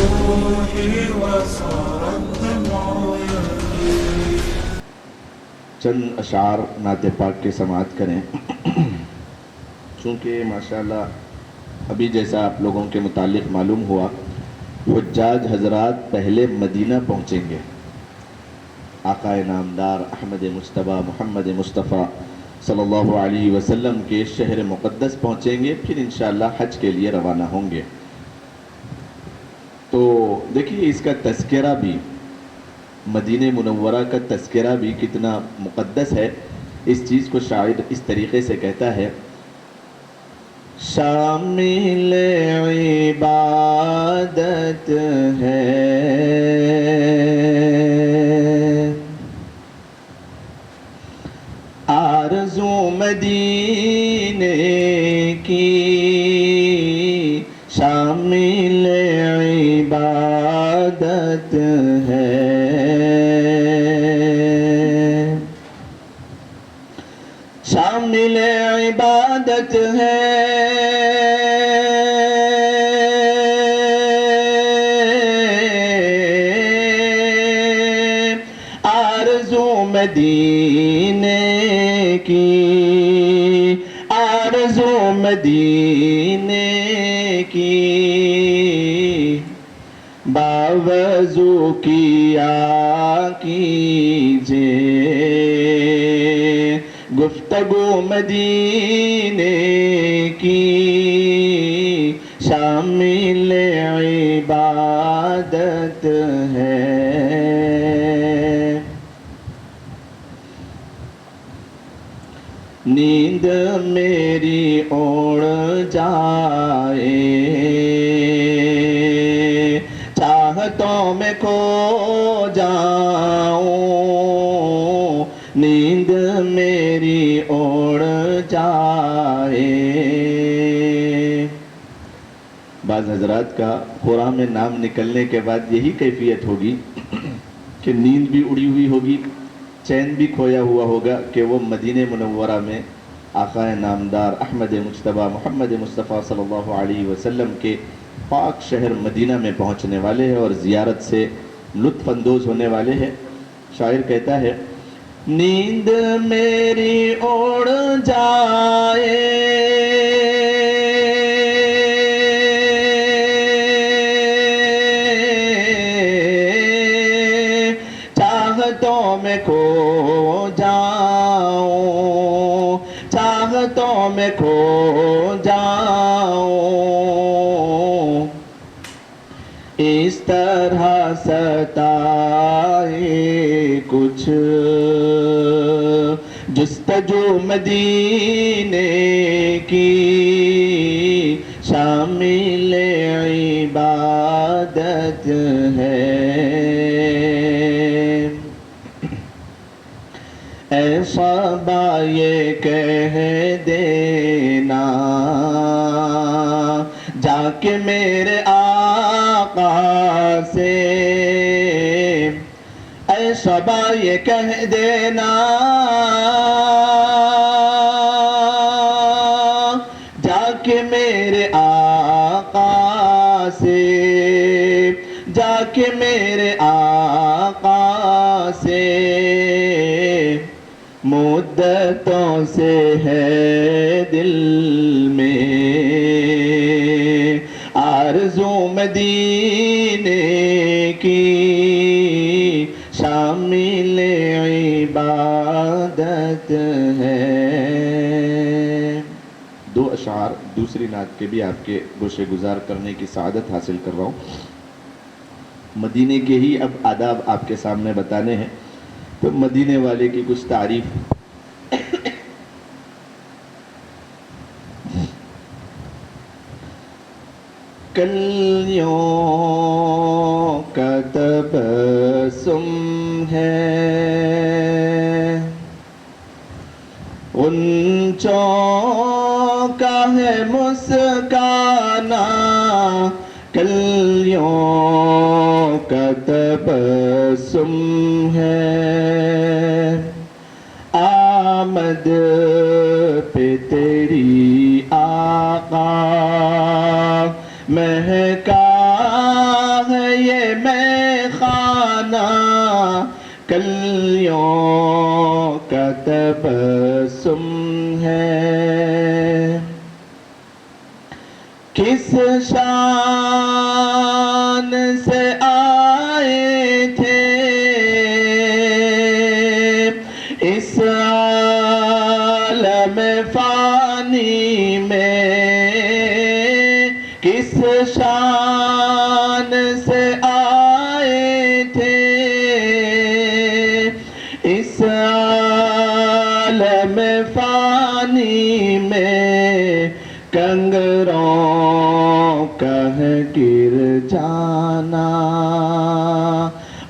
روحي وصار الدمع يبكي. چند اشعار نعت پاک کے سماعت کریں. چونکہ ماشاءاللہ ابھی جیسا آپ لوگوں کے متعلق معلوم ہوا، حجاج حضرات پہلے مدینہ پہنچیں گے، آقا نامدار احمد مجتبیٰ محمد مصطفیٰ صلی اللہ علیہ وسلم کے شہر مقدس پہنچیں گے، پھر انشاءاللہ حج کے لیے روانہ ہوں گے. تو دیکھیے اس کا تذکرہ بھی، مدینہ منورہ کا تذکرہ بھی کتنا مقدس ہے. اس چیز کو شاعر اس طریقے سے کہتا ہے: شامل عبادت ہے آرزو مدینے کی، شامل عبادت ہے شامل عبادت ہے آرزو مدینے کی، آرزو مدینے کی، باوضو کیا کیجئے گفتگو مدینے کی، شامل عبادت ہے. نیند میری اڑ جائے چاہتوں میں کھو جاؤں، نیند میری اڑ جائے. بعض حضرات کا قرآن میں نام نکلنے کے بعد یہی کیفیت ہوگی کہ نیند بھی اڑی ہوئی ہوگی، چین بھی کھویا ہوا ہوگا کہ وہ مدینہ منورہ میں آقا نامدار احمد مجتبیٰ محمد مصطفیٰ صلی اللہ علیہ وسلم کے پاک شہر مدینہ میں پہنچنے والے ہیں اور زیارت سے لطف اندوز ہونے والے ہیں. شاعر کہتا ہے: نیند میری اڑ جائے چاہتوں میں کھو جاؤں، چاہتوں میں کھو جاؤں، اس طرح ستائے کچھ جستجو مدینے کی، شامل عبادت ہے. اے صبا یہ کہہ دینا جا کے میرے آقا سے، اے صبا یہ کہہ دینا جا کے میرے آقا سے، جا کے میرے آقا سے، مدتوں سے ہے دل میں آرزو مدینے کی، شامل عبادت ہے. دو اشعار دوسری نعت کے بھی آپ کے گوشے گزار کرنے کی سعادت حاصل کر رہا ہوں. مدینے کے ہی اب آداب آپ کے سامنے بتانے ہیں، تو مدینے والے کی کچھ تعریف. کلیوں کا تبسم ہے غنچوں کا ہے مسکانہ، کلیوں کا تبسم ہے آمد پہ تیری آقا، مہکا ہے میں خانہ کلیوں کا تبسم ہے، کس شان سے آئے تھے اس عالم فانی میں، کس شان سے آئے تھے اس عالم فانی میں، کنگروں کا ہے گر جانا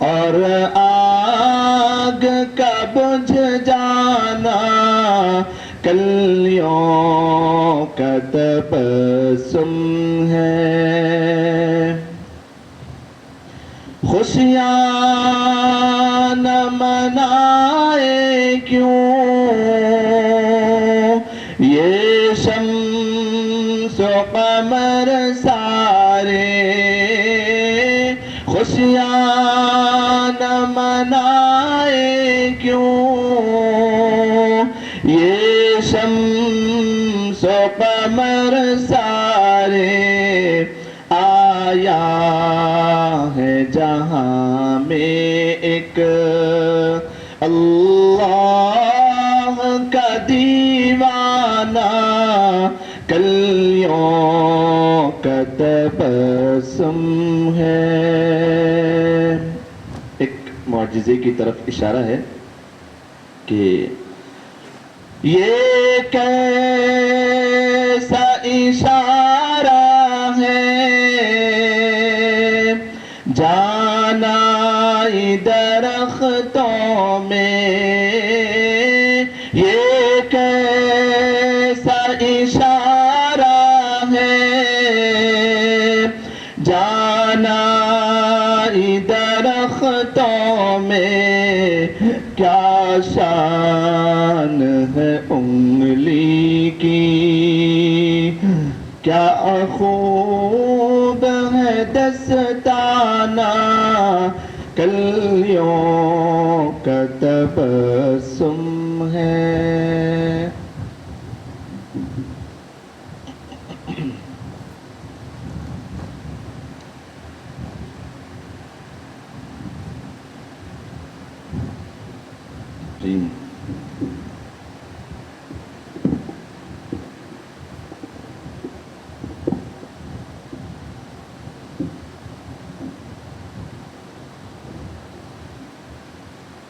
اور آگ کا بجھ جانا، کلیوں کا تبسم ہے، خوشیاں نہ منائے کیوں یہ شمس و قمر سارے، خوشیاں نہ منائے کیوں یہ شمس و قمر سارے، آیا ہے جہاں میں ایک اللہ کا دیوانہ، کلیوں کا تبسم ہے۔ ایک معجزے کی طرف اشارہ ہے کہ یہ کیسا اشارہ ہے جانا درختوں میں، یہ کیسا اشارہ ہے جانا درختوں میں، کیا شان ہے انگلی کی، کیا خوب ہے دستانہ، کلیوں کا تبسم ہے۔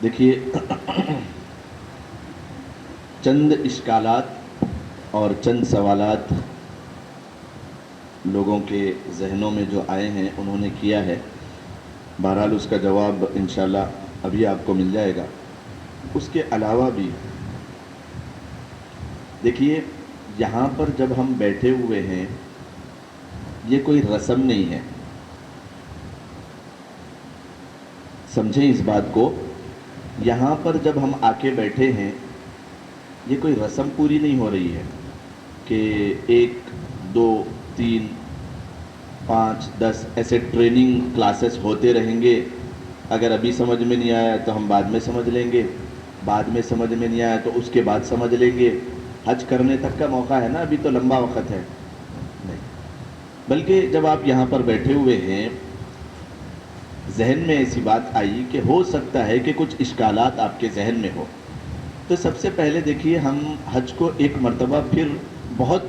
دیکھیے، چند اشکالات اور چند سوالات لوگوں کے ذہنوں میں جو آئے ہیں انہوں نے کیا ہے، بہرحال اس کا جواب انشاءاللہ ابھی آپ کو مل جائے گا۔ اس کے علاوہ بھی دیکھیے، یہاں پر جب ہم بیٹھے ہوئے ہیں یہ کوئی رسم نہیں ہے، سمجھیں اس بات کو، یہاں پر جب ہم آ کے بیٹھے ہیں یہ کوئی رسم پوری نہیں ہو رہی ہے کہ 1 2 3 5 10 ایسے ٹریننگ کلاسز ہوتے رہیں گے، اگر ابھی سمجھ میں نہیں آیا تو ہم بعد میں سمجھ لیں گے، بعد میں سمجھ میں نہیں آیا تو اس کے بعد سمجھ لیں گے، حج کرنے تک کا موقع ہے نا، ابھی تو لمبا وقت ہے نہیں، بلکہ جب آپ یہاں پر بیٹھے ہوئے ہیں ذہن میں ایسی بات آئی کہ ہو سکتا ہے کہ کچھ اشکالات آپ کے ذہن میں ہو، تو سب سے پہلے دیکھیے ہم حج کو ایک مرتبہ پھر بہت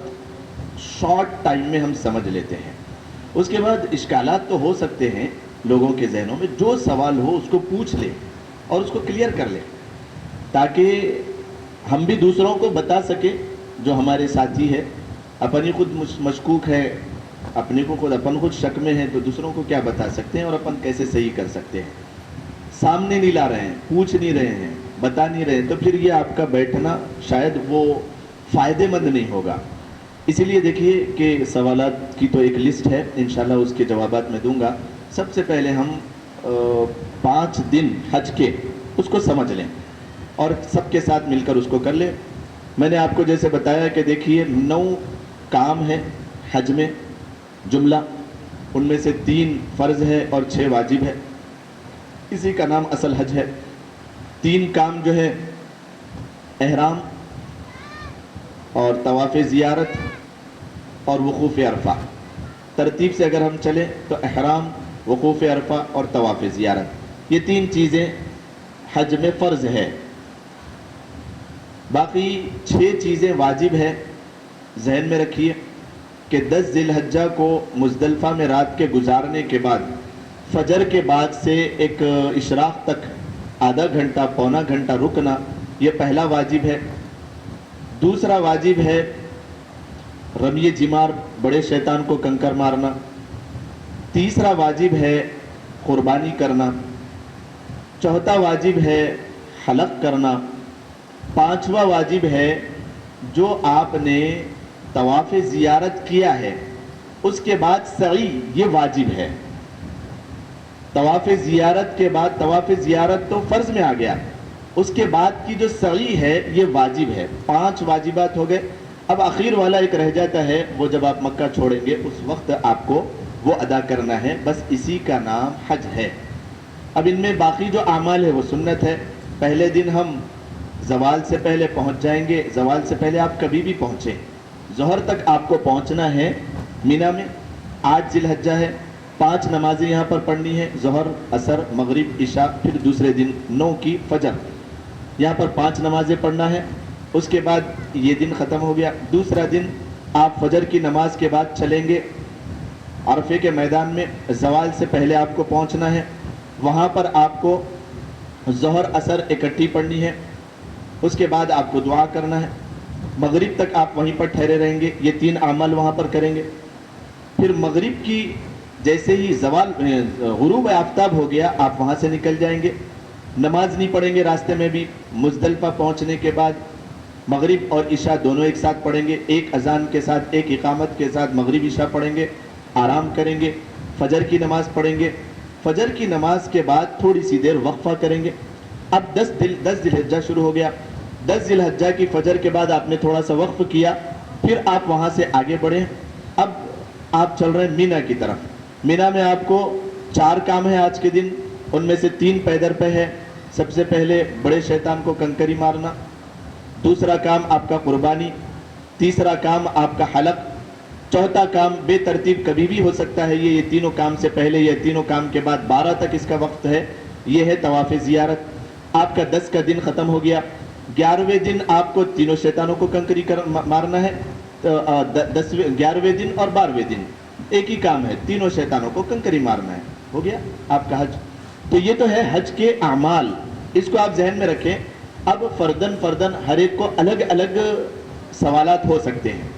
شارٹ ٹائم میں ہم سمجھ لیتے ہیں، اس کے بعد اشکالات تو ہو سکتے ہیں لوگوں کے ذہنوں میں، جو سوال ہو اس کو پوچھ لیں اور اس کو کلیئر کر لیں تاکہ ہم بھی دوسروں کو بتا سکیں، جو ہمارے ساتھی ہے اپنی خود مشکوک ہے، اپنے کو اپن خود شک میں ہے، تو دوسروں کو کیا بتا سکتے ہیں اور اپن کیسے صحیح کر سکتے ہیں، سامنے نہیں لا رہے ہیں، پوچھ نہیں رہے ہیں، بتا نہیں رہے ہیں، تو پھر یہ آپ کا بیٹھنا شاید وہ فائدے مند نہیں ہوگا۔ اسی لیے دیکھیے کہ سوالات کی تو ایک لسٹ ہے، انشاءاللہ اس کے جوابات میں دوں گا۔ سب سے پہلے ہم 5 دن حج کے اس کو سمجھ لیں اور سب کے ساتھ مل کر اس کو کر لیں۔ میں نے آپ کو جیسے بتایا کہ دیکھیے 9 کام ہے حج میں، جملہ ان میں سے 3 فرض ہے اور 6 واجب ہے. اسی کا نام اصل حج ہے. 3 کام جو ہے احرام اور طواف زیارت اور وقوف عرفہ. ترتیب سے اگر ہم چلیں تو احرام، وقوف عرفہ اور طواف زیارت، یہ 3 چیزیں حج میں فرض ہے. باقی 6 چیزیں واجب ہے. ذہن میں رکھیے کہ 10 ذی الحجہ کو مزدلفہ میں رات کے گزارنے کے بعد فجر کے بعد سے ایک اشراق تک آدھا گھنٹہ پونا گھنٹہ رکنا، یہ پہلا واجب ہے. دوسرا واجب ہے رمی جمار، بڑے شیطان کو کنکر مارنا. تیسرا واجب ہے قربانی کرنا. چوتھا واجب ہے حلق کرنا. پانچواں واجب ہے جو آپ نے طواف زیارت کیا ہے اس کے بعد سعی، یہ واجب ہے. طواف زیارت کے بعد، طواف زیارت تو فرض میں آ گیا، اس کے بعد کی جو سعی ہے یہ واجب ہے. 5 واجبات ہو گئے. اب اخیر والا ایک رہ جاتا ہے، وہ جب آپ مکہ چھوڑیں گے اس وقت آپ کو وہ ادا کرنا ہے. بس اسی کا نام حج ہے. اب ان میں باقی جو اعمال ہے وہ سنت ہے. پہلے دن ہم زوال سے پہلے پہنچ جائیں گے. زوال سے پہلے آپ کبھی بھی پہنچیں، ظہر تک آپ کو پہنچنا ہے مینا میں. 8 ذی الحجہ ہے. 5 نمازیں یہاں پر پڑھنی ہے، ظہر، عصر، مغرب، عشاء. پھر دوسرے دن 9 کی فجر، یہاں پر 5 نمازیں پڑھنا ہے. اس کے بعد یہ دن ختم ہو گیا. دوسرا دن آپ فجر کی نماز کے بعد چلیں گے عرفے کے میدان میں. زوال سے پہلے آپ کو پہنچنا ہے. وہاں پر آپ کو ظہر عصر اکٹھی پڑھنی ہے. اس کے بعد آپ کو دعا کرنا ہے. مغرب تک آپ وہیں پر ٹھہرے رہیں گے. یہ 3 اعمال وہاں پر کریں گے. پھر مغرب کی جیسے ہی زوال غروب آفتاب ہو گیا آپ وہاں سے نکل جائیں گے. نماز نہیں پڑھیں گے راستے میں بھی. مزدلفہ پہنچنے کے بعد مغرب اور عشاء دونوں ایک ساتھ پڑھیں گے. ایک اذان کے ساتھ، ایک اقامت کے ساتھ مغرب عشاء پڑھیں گے. آرام کریں گے. فجر کی نماز پڑھیں گے. فجر کی نماز کے بعد تھوڑی سی دیر وقفہ کریں گے. اب 10 ذی الحجہ شروع ہو گیا. 10 ذی الحجہ کی فجر کے بعد آپ نے تھوڑا سا وقف کیا، پھر آپ وہاں سے آگے بڑھیں. اب آپ چل رہے ہیں مینا کی طرف. مینا میں آپ کو 4 کام ہیں آج کے دن. ان میں سے 3 پیدر پہ ہے. سب سے پہلے بڑے شیطان کو کنکری مارنا. دوسرا کام آپ کا قربانی. تیسرا کام آپ کا حلق. چوتھا کام بے ترتیب کبھی بھی ہو سکتا ہے. یہ تینوں کام سے پہلے، یہ تینوں کام کے بعد 12 تک اس کا وقت ہے. یہ ہے طواف زیارت. آپ کا 10 کا دن ختم ہو گیا. 11ویں دن آپ کو تینوں شیطانوں کو کنکری مارنا ہے. 11ویں دن اور 12ویں دن ایک ہی کام ہے، تینوں شیطانوں کو کنکری مارنا ہے. ہو گیا آپ کا حج. تو یہ تو ہے حج کے اعمال. اس کو آپ ذہن میں رکھیں. اب فردن ہر ایک کو الگ الگ سوالات ہو سکتے ہیں.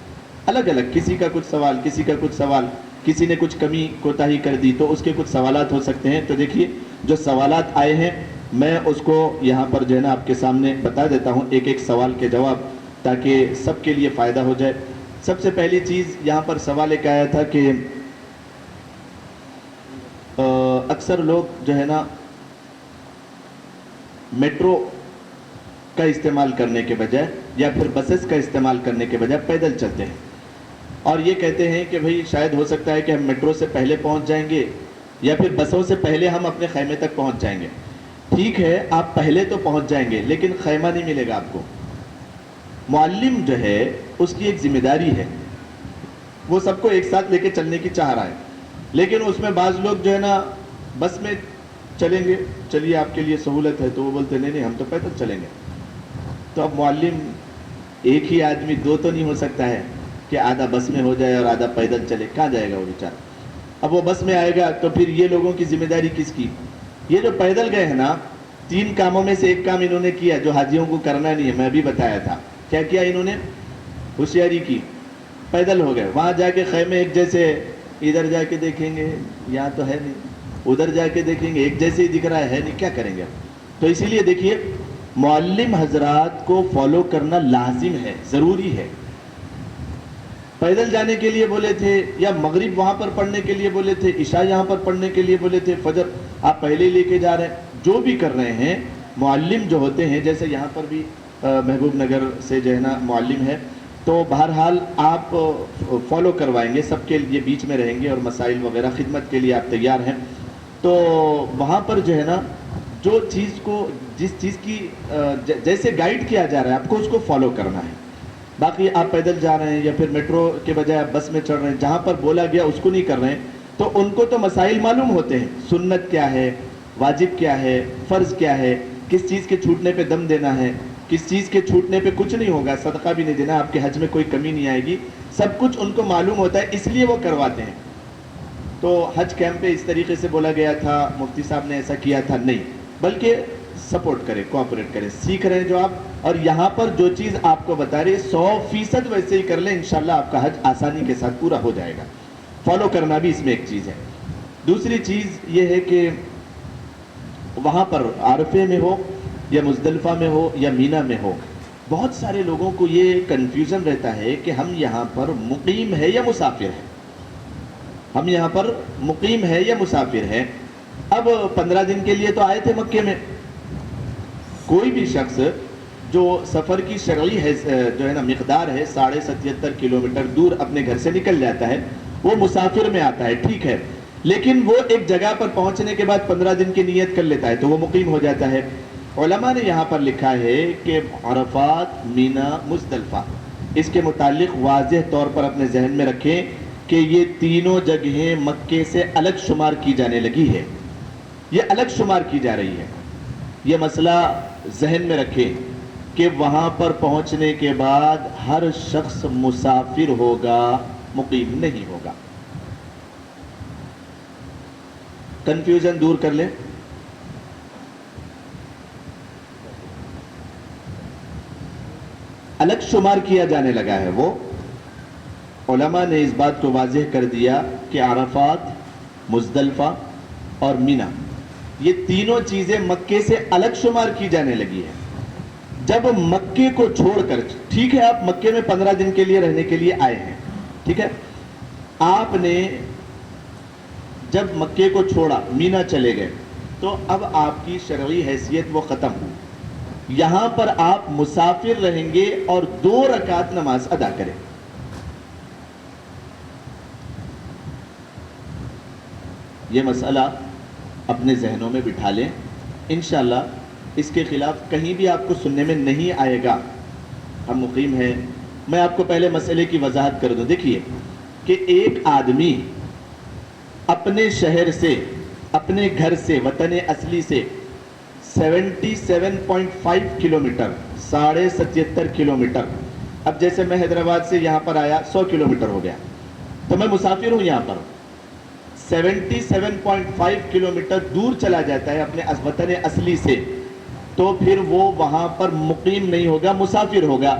الگ الگ، کسی کا کچھ سوال، کسی کا کچھ سوال، کسی نے کچھ کمی کوتاہی کر دی تو اس کے کچھ سوالات ہو سکتے ہیں. تو دیکھیے جو سوالات آئے ہیں میں اس کو یہاں پر جو ہے نا آپ کے سامنے بتا دیتا ہوں، ایک ایک سوال کے جواب، تاکہ سب کے لیے فائدہ ہو جائے. سب سے پہلی چیز یہاں پر سوال ایک آیا تھا کہ اکثر لوگ جو ہے نا میٹرو کا استعمال کرنے کے بجائے یا پھر بسز کا استعمال کرنے کے بجائے پیدل چلتے ہیں، اور یہ کہتے ہیں کہ بھئی شاید ہو سکتا ہے کہ ہم میٹرو سے پہلے پہنچ جائیں گے یا پھر بسوں سے پہلے ہم اپنے خیمے تک پہنچ جائیں گے. ٹھیک ہے، آپ پہلے تو پہنچ جائیں گے لیکن خیمہ نہیں ملے گا آپ کو. معلم جو ہے اس کی ایک ذمہ داری ہے، وہ سب کو ایک ساتھ لے کے چلنے کی چاہ رہا ہے، لیکن اس میں بعض لوگ جو ہے نا بس میں چلیں گے، چلیے آپ کے لیے سہولت ہے، تو وہ بولتے نہیں ہم تو پیدل چلیں گے. تو اب معلم ایک ہی آدمی 2 تو نہیں ہو سکتا ہے کہ آدھا بس میں ہو جائے اور آدھا پیدل چلے. کہاں جائے گا وہ بیچارہ؟ اب وہ بس میں آئے گا تو پھر یہ لوگوں کی ذمہ داری کس کی؟ یہ جو پیدل گئے ہیں نا، 3 کاموں میں سے ایک کام انہوں نے کیا جو حاجیوں کو کرنا نہیں ہے. میں بھی بتایا تھا کیا کیا انہوں نے؟ ہوشیاری کی. پیدل ہو گئے. وہاں جا کے خیمے ایک جیسے، ادھر جا کے دیکھیں گے یہاں تو ہے نہیں، ادھر جا کے دیکھیں گے ایک جیسے ہی دکھ رہا ہے نہیں، کیا کریں گے؟ تو اسی لیے دیکھیے معلم حضرات کو فالو کرنا لازم ہے، ضروری ہے. پیدل جانے کے لیے بولے تھے یا مغرب وہاں پر پڑھنے کے لیے بولے تھے، عشاء یہاں پر پڑھنے کے لیے بولے تھے، فجر آپ پہلے لے کے جا رہے ہیں. جو بھی کر رہے ہیں معلم جو ہوتے ہیں، جیسے یہاں پر بھی محبوب نگر سے جو ہے نا معلم ہے، تو بہرحال آپ فالو کروائیں گے، سب کے لیے بیچ میں رہیں گے اور مسائل وغیرہ خدمت کے لیے آپ تیار ہیں. تو وہاں پر جو ہے نا جو چیز کو جس چیز کی جیسے گائیڈ کیا جا رہا ہے آپ کو اس کو فالو کرنا ہے. باقی آپ پیدل جا رہے ہیں یا پھر میٹرو کے بجائے آپ بس میں چڑھ رہے ہیں، جہاں پر بولا گیا اس کو نہیں کر رہے ہیں، تو ان کو تو مسائل معلوم ہوتے ہیں، سنت کیا ہے، واجب کیا ہے، فرض کیا ہے، کس چیز کے چھوٹنے پہ دم دینا ہے، کس چیز کے چھوٹنے پہ کچھ نہیں ہوگا، صدقہ بھی نہیں دینا، آپ کے حج میں کوئی کمی نہیں آئے گی، سب کچھ ان کو معلوم ہوتا ہے، اس لیے وہ کرواتے ہیں. تو حج کیمپ پہ اس طریقے سے بولا گیا تھا، مفتی صاحب نے ایسا کیا تھا، نہیں، بلکہ سپورٹ کریں، کوآپریٹ کریں، سیکھ رہے ہیں جو آپ، اور یہاں پر جو چیز آپ کو بتا رہے 100% ویسے ہی کر لیں، انشاءاللہ آپ کا حج آسانی کے ساتھ پورا ہو جائے گا. فالو کرنا بھی اس میں ایک چیز ہے. دوسری چیز یہ ہے کہ وہاں پر عرفے میں ہو یا مزدلفہ میں ہو یا مینا میں ہو، بہت سارے لوگوں کو یہ کنفیوژن رہتا ہے کہ ہم یہاں پر مقیم ہے یا مسافر ہے، ہم یہاں پر مقیم ہے یا مسافر ہے. اب 15 دن کے لیے تو آئے تھے مکے میں. کوئی بھی شخص جو سفر کی شرعی ہے جو ہے نا مقدار ہے 77.5 کلومیٹر دور اپنے گھر سے نکل جاتا ہے، وہ مسافر میں آتا ہے، ٹھیک ہے، لیکن وہ ایک جگہ پر پہنچنے کے بعد 15 دن کی نیت کر لیتا ہے تو وہ مقیم ہو جاتا ہے. علماء نے یہاں پر لکھا ہے کہ عرفات، مینا، مزدلفہ، اس کے متعلق واضح طور پر اپنے ذہن میں رکھیں کہ یہ تینوں جگہیں مکے سے الگ شمار کی جانے لگی ہے، یہ الگ شمار کی جا رہی ہے. یہ مسئلہ ذہن میں رکھیں کہ وہاں پر پہنچنے کے بعد ہر شخص مسافر ہوگا، مقیم نہیں ہوگا. کنفیوژن دور کر لیں. الگ شمار کیا جانے لگا ہے. وہ علماء نے اس بات کو واضح کر دیا کہ عرفات، مزدلفہ اور مینا، یہ تینوں چیزیں مکے سے الگ شمار کی جانے لگی ہے. جب مکے کو چھوڑ کر، ٹھیک ہے آپ مکے میں 15 دن کے لیے رہنے کے لیے آئے ہیں، ٹھیک ہے، آپ نے جب مکے کو چھوڑا، مینا چلے گئے، تو اب آپ کی شرعی حیثیت وہ ختم ہوئی. یہاں پر آپ مسافر رہیں گے اور 2 رکعت نماز ادا کریں. یہ مسئلہ اپنے ذہنوں میں بٹھا لیں، انشاءاللہ اس کے خلاف کہیں بھی آپ کو سننے میں نہیں آئے گا. ہم مقیم ہیں. میں آپ کو پہلے مسئلے کی وضاحت کر دوں. دیکھیے کہ ایک آدمی اپنے شہر سے، اپنے گھر سے، وطن اصلی سے 77.5 کلومیٹر، 77.5 کلومیٹر، اب جیسے میں حیدرآباد سے یہاں پر آیا 100 کلومیٹر ہو گیا، تو میں مسافر ہوں. یہاں پر 77.5 کلومیٹر دور چلا جاتا ہے اپنے وطن اصلی سے، تو پھر وہ وہاں پر مقیم نہیں ہوگا، مسافر ہوگا.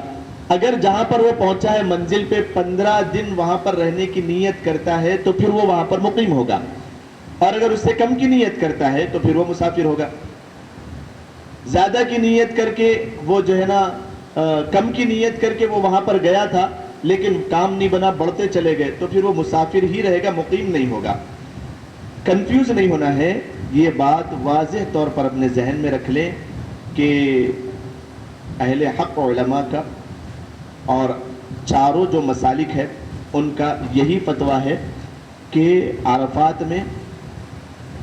اگر جہاں پر وہ پہنچا ہے منزل پہ 15 دن وہاں پر رہنے کی نیت کرتا ہے تو پھر وہ وہاں پر مقیم ہوگا، اور اگر اس سے کم کی نیت کرتا ہے تو پھر وہ مسافر ہوگا. زیادہ کی نیت کر کے وہ جو ہے نا کم کی نیت کر کے وہ وہاں پر گیا تھا لیکن کام نہیں بنا، بڑھتے چلے گئے، تو پھر وہ مسافر ہی رہے گا، مقیم نہیں ہوگا. کنفیوز نہیں ہونا ہے. یہ بات واضح طور پر اپنے ذہن میں رکھ لیں کہ اہل حق علماء کا اور چاروں جو مسالک ہے ان کا یہی فتویٰ ہے کہ عرفات میں،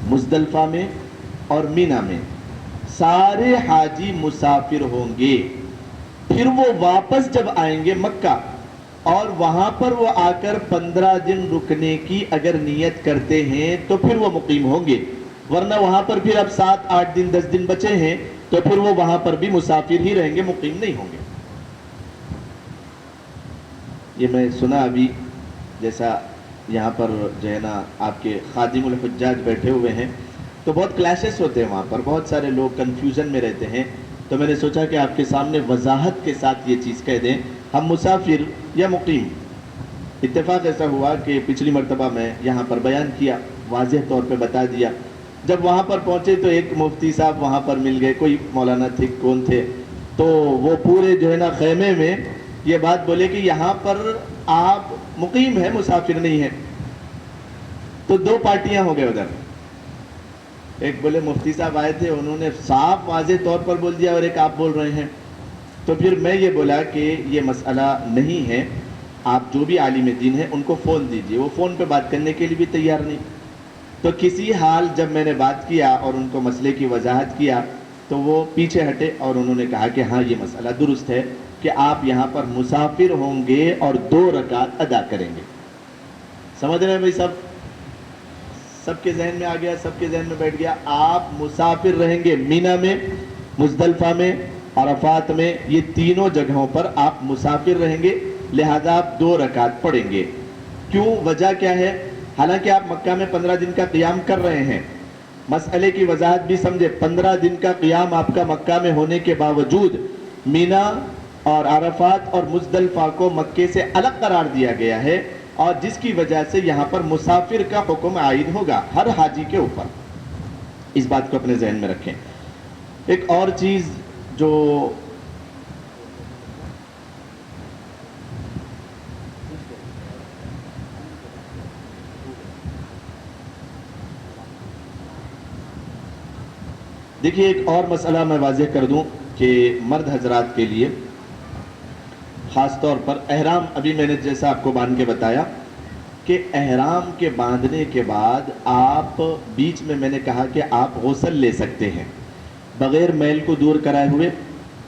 مزدلفہ میں اور مینا میں سارے حاجی مسافر ہوں گے. پھر وہ واپس جب آئیں گے مکہ اور وہاں پر وہ آ کر 15 دن رکنے کی اگر نیت کرتے ہیں تو پھر وہ مقیم ہوں گے، ورنہ وہاں پر پھر اب 7، 8 دن، 10 دن بچے ہیں تو پھر وہ وہاں پر بھی مسافر ہی رہیں گے، مقیم نہیں ہوں گے. یہ میں سنا ابھی، جیسا یہاں پر جو ہے نا آپ کے خادم الحجاج بیٹھے ہوئے ہیں تو بہت کلیشز ہوتے ہیں وہاں پر، بہت سارے لوگ کنفیوژن میں رہتے ہیں، تو میں نے سوچا کہ آپ کے سامنے وضاحت کے ساتھ یہ چیز کہہ دیں، ہم مسافر یا مقیم. اتفاق ایسا ہوا کہ پچھلی مرتبہ میں یہاں پر بیان کیا، واضح طور پہ بتا دیا. جب وہاں پر پہنچے تو ایک مفتی صاحب وہاں پر مل گئے، کوئی مولانا تھے، کون تھے، تو وہ پورے جو ہے نا خیمے میں یہ بات بولے کہ یہاں پر آپ مقیم ہیں، مسافر نہیں ہیں. تو 2 پارٹیاں ہو گئے ادھر. ایک بولے مفتی صاحب آئے تھے، انہوں نے صاف واضح طور پر بول دیا، اور ایک آپ بول رہے ہیں. تو پھر میں یہ بولا کہ یہ مسئلہ نہیں ہے، آپ جو بھی عالم دین ہیں ان کو فون دیجئے، وہ فون پہ بات کرنے کے لیے بھی تیار نہیں۔ تو کسی حال جب میں نے بات کیا اور ان کو مسئلے کی وضاحت کیا تو وہ پیچھے ہٹے اور انہوں نے کہا کہ ہاں یہ مسئلہ درست ہے کہ آپ یہاں پر مسافر ہوں گے اور 2 رکعت ادا کریں گے۔ سمجھ رہے ہیں بھائی؟ سب کے ذہن میں آ گیا، سب کے ذہن میں بیٹھ گیا۔ آپ مسافر رہیں گے مینا میں، مزدلفہ میں، عرفات میں، یہ تینوں جگہوں پر آپ مسافر رہیں گے، لہذا آپ 2 رکعت پڑھیں گے۔ کیوں؟ وجہ کیا ہے؟ حالانکہ آپ مکہ میں 15 دن کا قیام کر رہے ہیں، مسئلے کی وضاحت بھی سمجھے۔ 15 دن کا قیام آپ کا مکہ میں ہونے کے باوجود مینا اور عرفات اور مزدلفہ کو مکے سے الگ قرار دیا گیا ہے، اور جس کی وجہ سے یہاں پر مسافر کا حکم عائد ہوگا ہر حاجی کے اوپر۔ اس بات کو اپنے ذہن میں رکھیں۔ ایک اور چیز جو دیکھیے، ایک اور مسئلہ میں واضح کر دوں کہ مرد حضرات کے لیے خاص طور پر احرام، ابھی میں نے جیسا آپ کو باندھ کے بتایا کہ احرام کے باندھنے کے بعد آپ بیچ میں نے کہا کہ آپ غسل لے سکتے ہیں بغیر میل کو دور کرائے ہوئے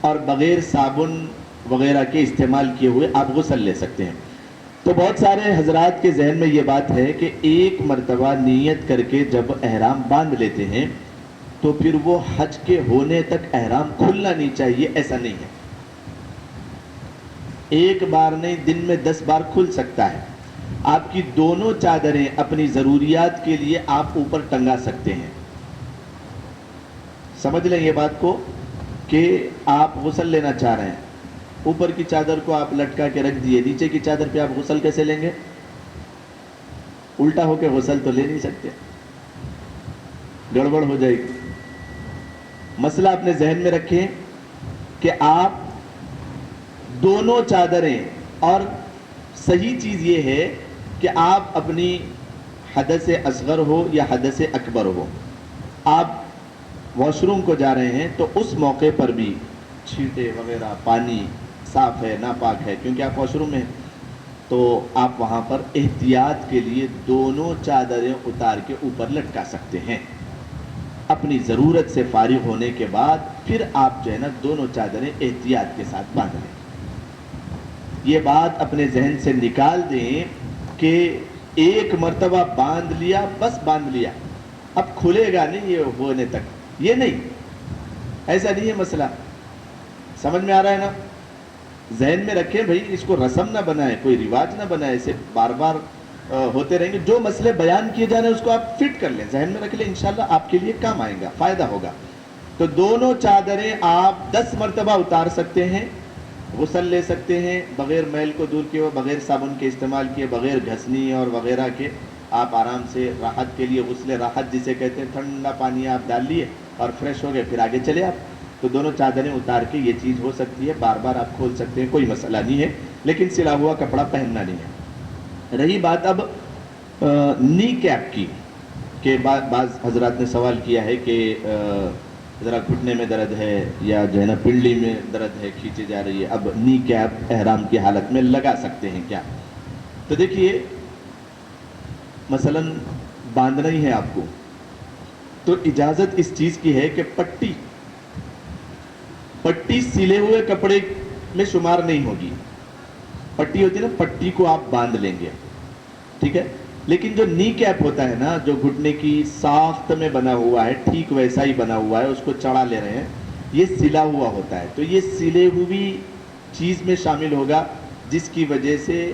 اور بغیر صابن وغیرہ کے استعمال کیے ہوئے آپ غسل لے سکتے ہیں۔ تو بہت سارے حضرات کے ذہن میں یہ بات ہے کہ ایک مرتبہ نیت کر کے جب احرام باندھ لیتے ہیں تو پھر وہ حج کے ہونے تک احرام کھلنا نہیں چاہیے۔ ایسا نہیں ہے، ایک بار نہیں، دن میں 10 بار کھل سکتا ہے۔ آپ کی دونوں چادریں اپنی ضروریات کے لیے آپ اوپر ٹنگا سکتے ہیں۔ سمجھ لیں یہ بات کو کہ آپ غسل لینا چاہ رہے ہیں، اوپر کی چادر کو آپ لٹکا کے رکھ دیے، نیچے کی چادر پہ آپ غسل کیسے لیں گے؟ الٹا ہو کے غسل تو لے نہیں سکتے، گڑبڑ ہو جائے گی۔ مسئلہ اپنے ذہن میں رکھیں کہ آپ دونوں چادریں، اور صحیح چیز یہ ہے کہ آپ اپنی حدث اصغر ہو یا حدث اکبر ہو، آپ واش روم کو جا رہے ہیں تو اس موقع پر بھی چھینٹے وغیرہ، پانی صاف ہے ناپاک ہے کیونکہ آپ واش روم میں ہیں، تو آپ وہاں پر احتیاط کے لیے دونوں چادریں اتار کے اوپر لٹکا سکتے ہیں۔ اپنی ضرورت سے فارغ ہونے کے بعد پھر آپ جو ہے نا دونوں چادریں احتیاط کے ساتھ باندھ لیں۔ یہ بات اپنے ذہن سے نکال دیں کہ ایک مرتبہ باندھ لیا، بس باندھ لیا، اب کھلے گا نہیں یہ ہونے تک، یہ نہیں، ایسا نہیں ہے مسئلہ۔ سمجھ میں آ رہا ہے نا؟ ذہن میں رکھیں بھائی، اس کو رسم نہ بنائیں، کوئی رواج نہ بنائیں، اسے بار بار ہوتے رہیں گے۔ جو مسئلے بیان کیے جا رہے ہیں اس کو آپ فٹ کر لیں، ذہن میں رکھ لیں، انشاءاللہ آپ کے لیے کام آئیں گا، فائدہ ہوگا۔ تو دونوں چادریں آپ 10 مرتبہ اتار سکتے ہیں، غسل لے سکتے ہیں بغیر میل کو دور کیے ہوئے، بغیر صابن کے استعمال کیے، بغیر گھسنی اور وغیرہ کے، آپ آرام سے راحت کے لیے، غسل راحت جسے کہتے ہیں، ٹھنڈا پانی آپ ڈال لیے اور فریش ہو گئے، پھر آگے چلے آپ۔ تو دونوں چادریں اتار کے یہ چیز ہو سکتی ہے، بار بار آپ کھول سکتے ہیں، کوئی مسئلہ نہیں ہے، لیکن سلا ہوا کپڑا پہننا نہیں ہے۔ رہی بات اب نی کیپ کی، کہ بعض حضرات نے سوال کیا ہے کہ ذرا گھٹنے میں درد ہے یا جو ہے نا پنڈلی میں درد ہے، کھینچی جا رہی ہے، اب نی کیپ احرام کی حالت میں لگا سکتے ہیں کیا؟ تو دیکھیے، مثلا باندھنا ہی ہے آپ کو تو اجازت اس چیز کی ہے کہ پٹی سلے ہوئے کپڑے میں شمار نہیں ہوگی۔ پٹی ہوتی ہے نا، پٹی کو آپ باندھ لیں گے، ٹھیک ہے، لیکن جو نی کیپ ہوتا ہے نا، جو گھٹنے کی ساخت میں بنا ہوا ہے، ٹھیک ویسا ہی بنا ہوا ہے، اس کو چڑھا لے رہے ہیں، یہ سلا ہوا ہوتا ہے، تو یہ سلے ہوئی چیز میں شامل ہوگا، جس کی وجہ سے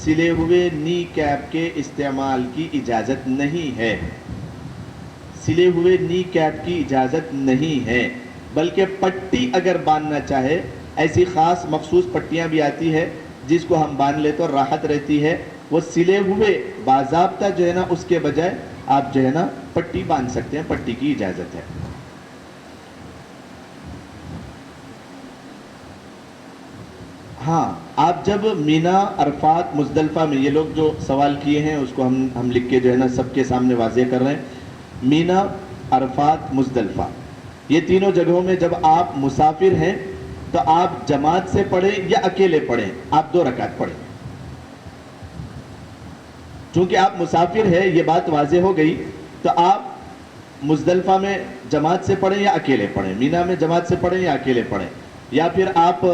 سلے ہوئے نی کیپ کے استعمال کی اجازت نہیں ہے۔ سلے ہوئے نی کیپ کی اجازت نہیں ہے، بلکہ پٹی اگر باندھنا چاہے، ایسی خاص مخصوص پٹیاں بھی آتی ہے جس کو ہم باندھ لیتے اور راحت رہتی ہے، وہ سلے ہوئے باضابطہ جو ہے نا اس کے بجائے آپ جو ہے نا پٹی باندھ سکتے ہیں، پٹی کی اجازت ہے۔ ہاں، آپ جب مینا، عرفات، مزدلفہ میں، یہ لوگ جو سوال کیے ہیں اس کو ہم لکھ کے جو ہے نا سب کے سامنے واضح کر رہے ہیں۔ مینا، عرفات، مزدلفہ، یہ تینوں جگہوں میں جب آپ مسافر ہیں تو آپ جماعت سے پڑھیں یا اکیلے پڑھیں، آپ 2 رکعت پڑھیں. چونکہ آپ مسافر ہیں، یہ بات واضح ہو گئی، تو آپ مزدلفہ میں جماعت سے پڑھیں یا اکیلے پڑھیں، مینا میں جماعت سے پڑھیں یا اکیلے پڑھیں، یا پھر آپ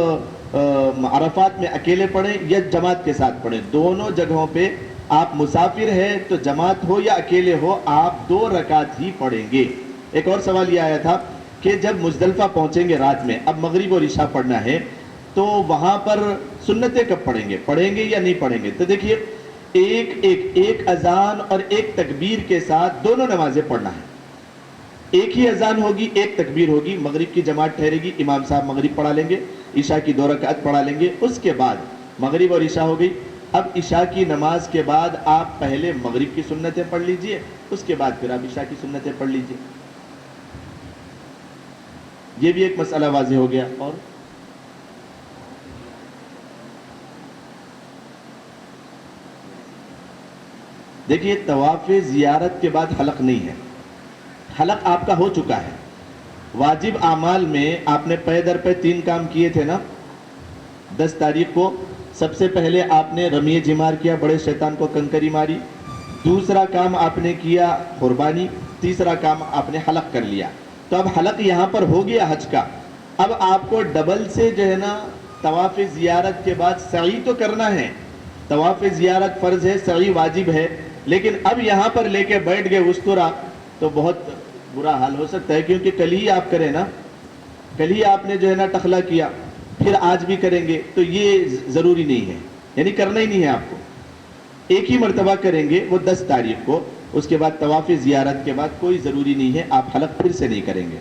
عرفات میں اکیلے پڑھیں یا جماعت کے ساتھ پڑھیں. دونوں جگہوں پہ آپ مسافر ہیں تو جماعت ہو یا اکیلے ہو آپ 2 رکعت ہی پڑھیں گے. ایک اور سوال یہ آیا تھا کہ جب مزدلفہ پہنچیں گے رات میں، اب مغرب اور عشاء پڑھنا ہے تو وہاں پر سنتیں کب پڑھیں گے یا نہیں پڑھیں گے؟ تو دیکھیے، ایک اذان اور ایک تکبیر کے ساتھ دونوں نمازیں پڑھنا ہے. ایک ہی اذان ہوگی، ایک تکبیر ہوگی، مغرب کی جماعت ٹھہرے گی، امام صاحب مغرب پڑھا لیں گے، عشاء کی 2 رکعت پڑھا لیں گے. اس کے بعد مغرب اور عشاء ہو گئی. اب عشاء کی نماز کے بعد آپ پہلے مغرب کی سنتیں پڑھ لیجئے، اس کے بعد پھر آپ عشاء کی سنتیں پڑھ لیجئے. یہ بھی ایک مسئلہ واضح ہو گیا. اور دیکھیے، طواف زیارت کے بعد حلق نہیں ہے. حلق آپ کا ہو چکا ہے. واجب اعمال میں آپ نے پے در پہ 3 کام کیے تھے نا. 10 تاریخ کو سب سے پہلے آپ نے رمی جمار کیا، بڑے شیطان کو کنکری ماری. دوسرا کام آپ نے کیا قربانی. تیسرا کام آپ نے حلق کر لیا. تو اب حلق یہاں پر ہو گیا حج کا. اب آپ کو ڈبل سے جو ہے نا طواف زیارت کے بعد سعی تو کرنا ہے. طواف زیارت فرض ہے، سعی واجب ہے، لیکن اب یہاں پر لے کے بیٹھ گئے استرا تو بہت برا حال ہو سکتا ہے. کیونکہ کل ہی آپ کریں نا، کل ہی آپ نے جو ہے نا ٹخلا کیا، پھر آج بھی کریں گے تو یہ ضروری نہیں ہے، یعنی کرنا ہی نہیں ہے آپ کو. ایک ہی مرتبہ کریں گے وہ 10 تاریخ کو. اس کے بعد طواف زیارت کے بعد کوئی ضروری نہیں ہے، آپ حلق پھر سے نہیں کریں گے.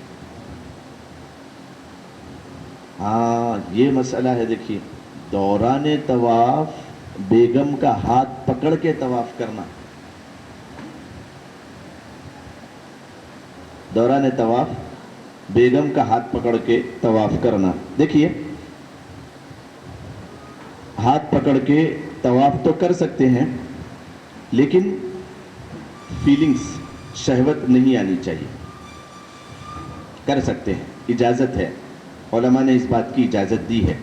ہاں، یہ مسئلہ ہے. دیکھیے، دوران طواف بیگم کا ہاتھ پکڑ کے طواف کرنا. دوران طواف بیگم کا ہاتھ پکڑ کے طواف کرنا. دیکھیے، ہاتھ پکڑ کے طواف تو کر سکتے ہیں، لیکن فیلنگز، شہوت نہیں آنی چاہیے. کر سکتے ہیں، اجازت ہے، علماء نے اس بات کی اجازت دی ہے.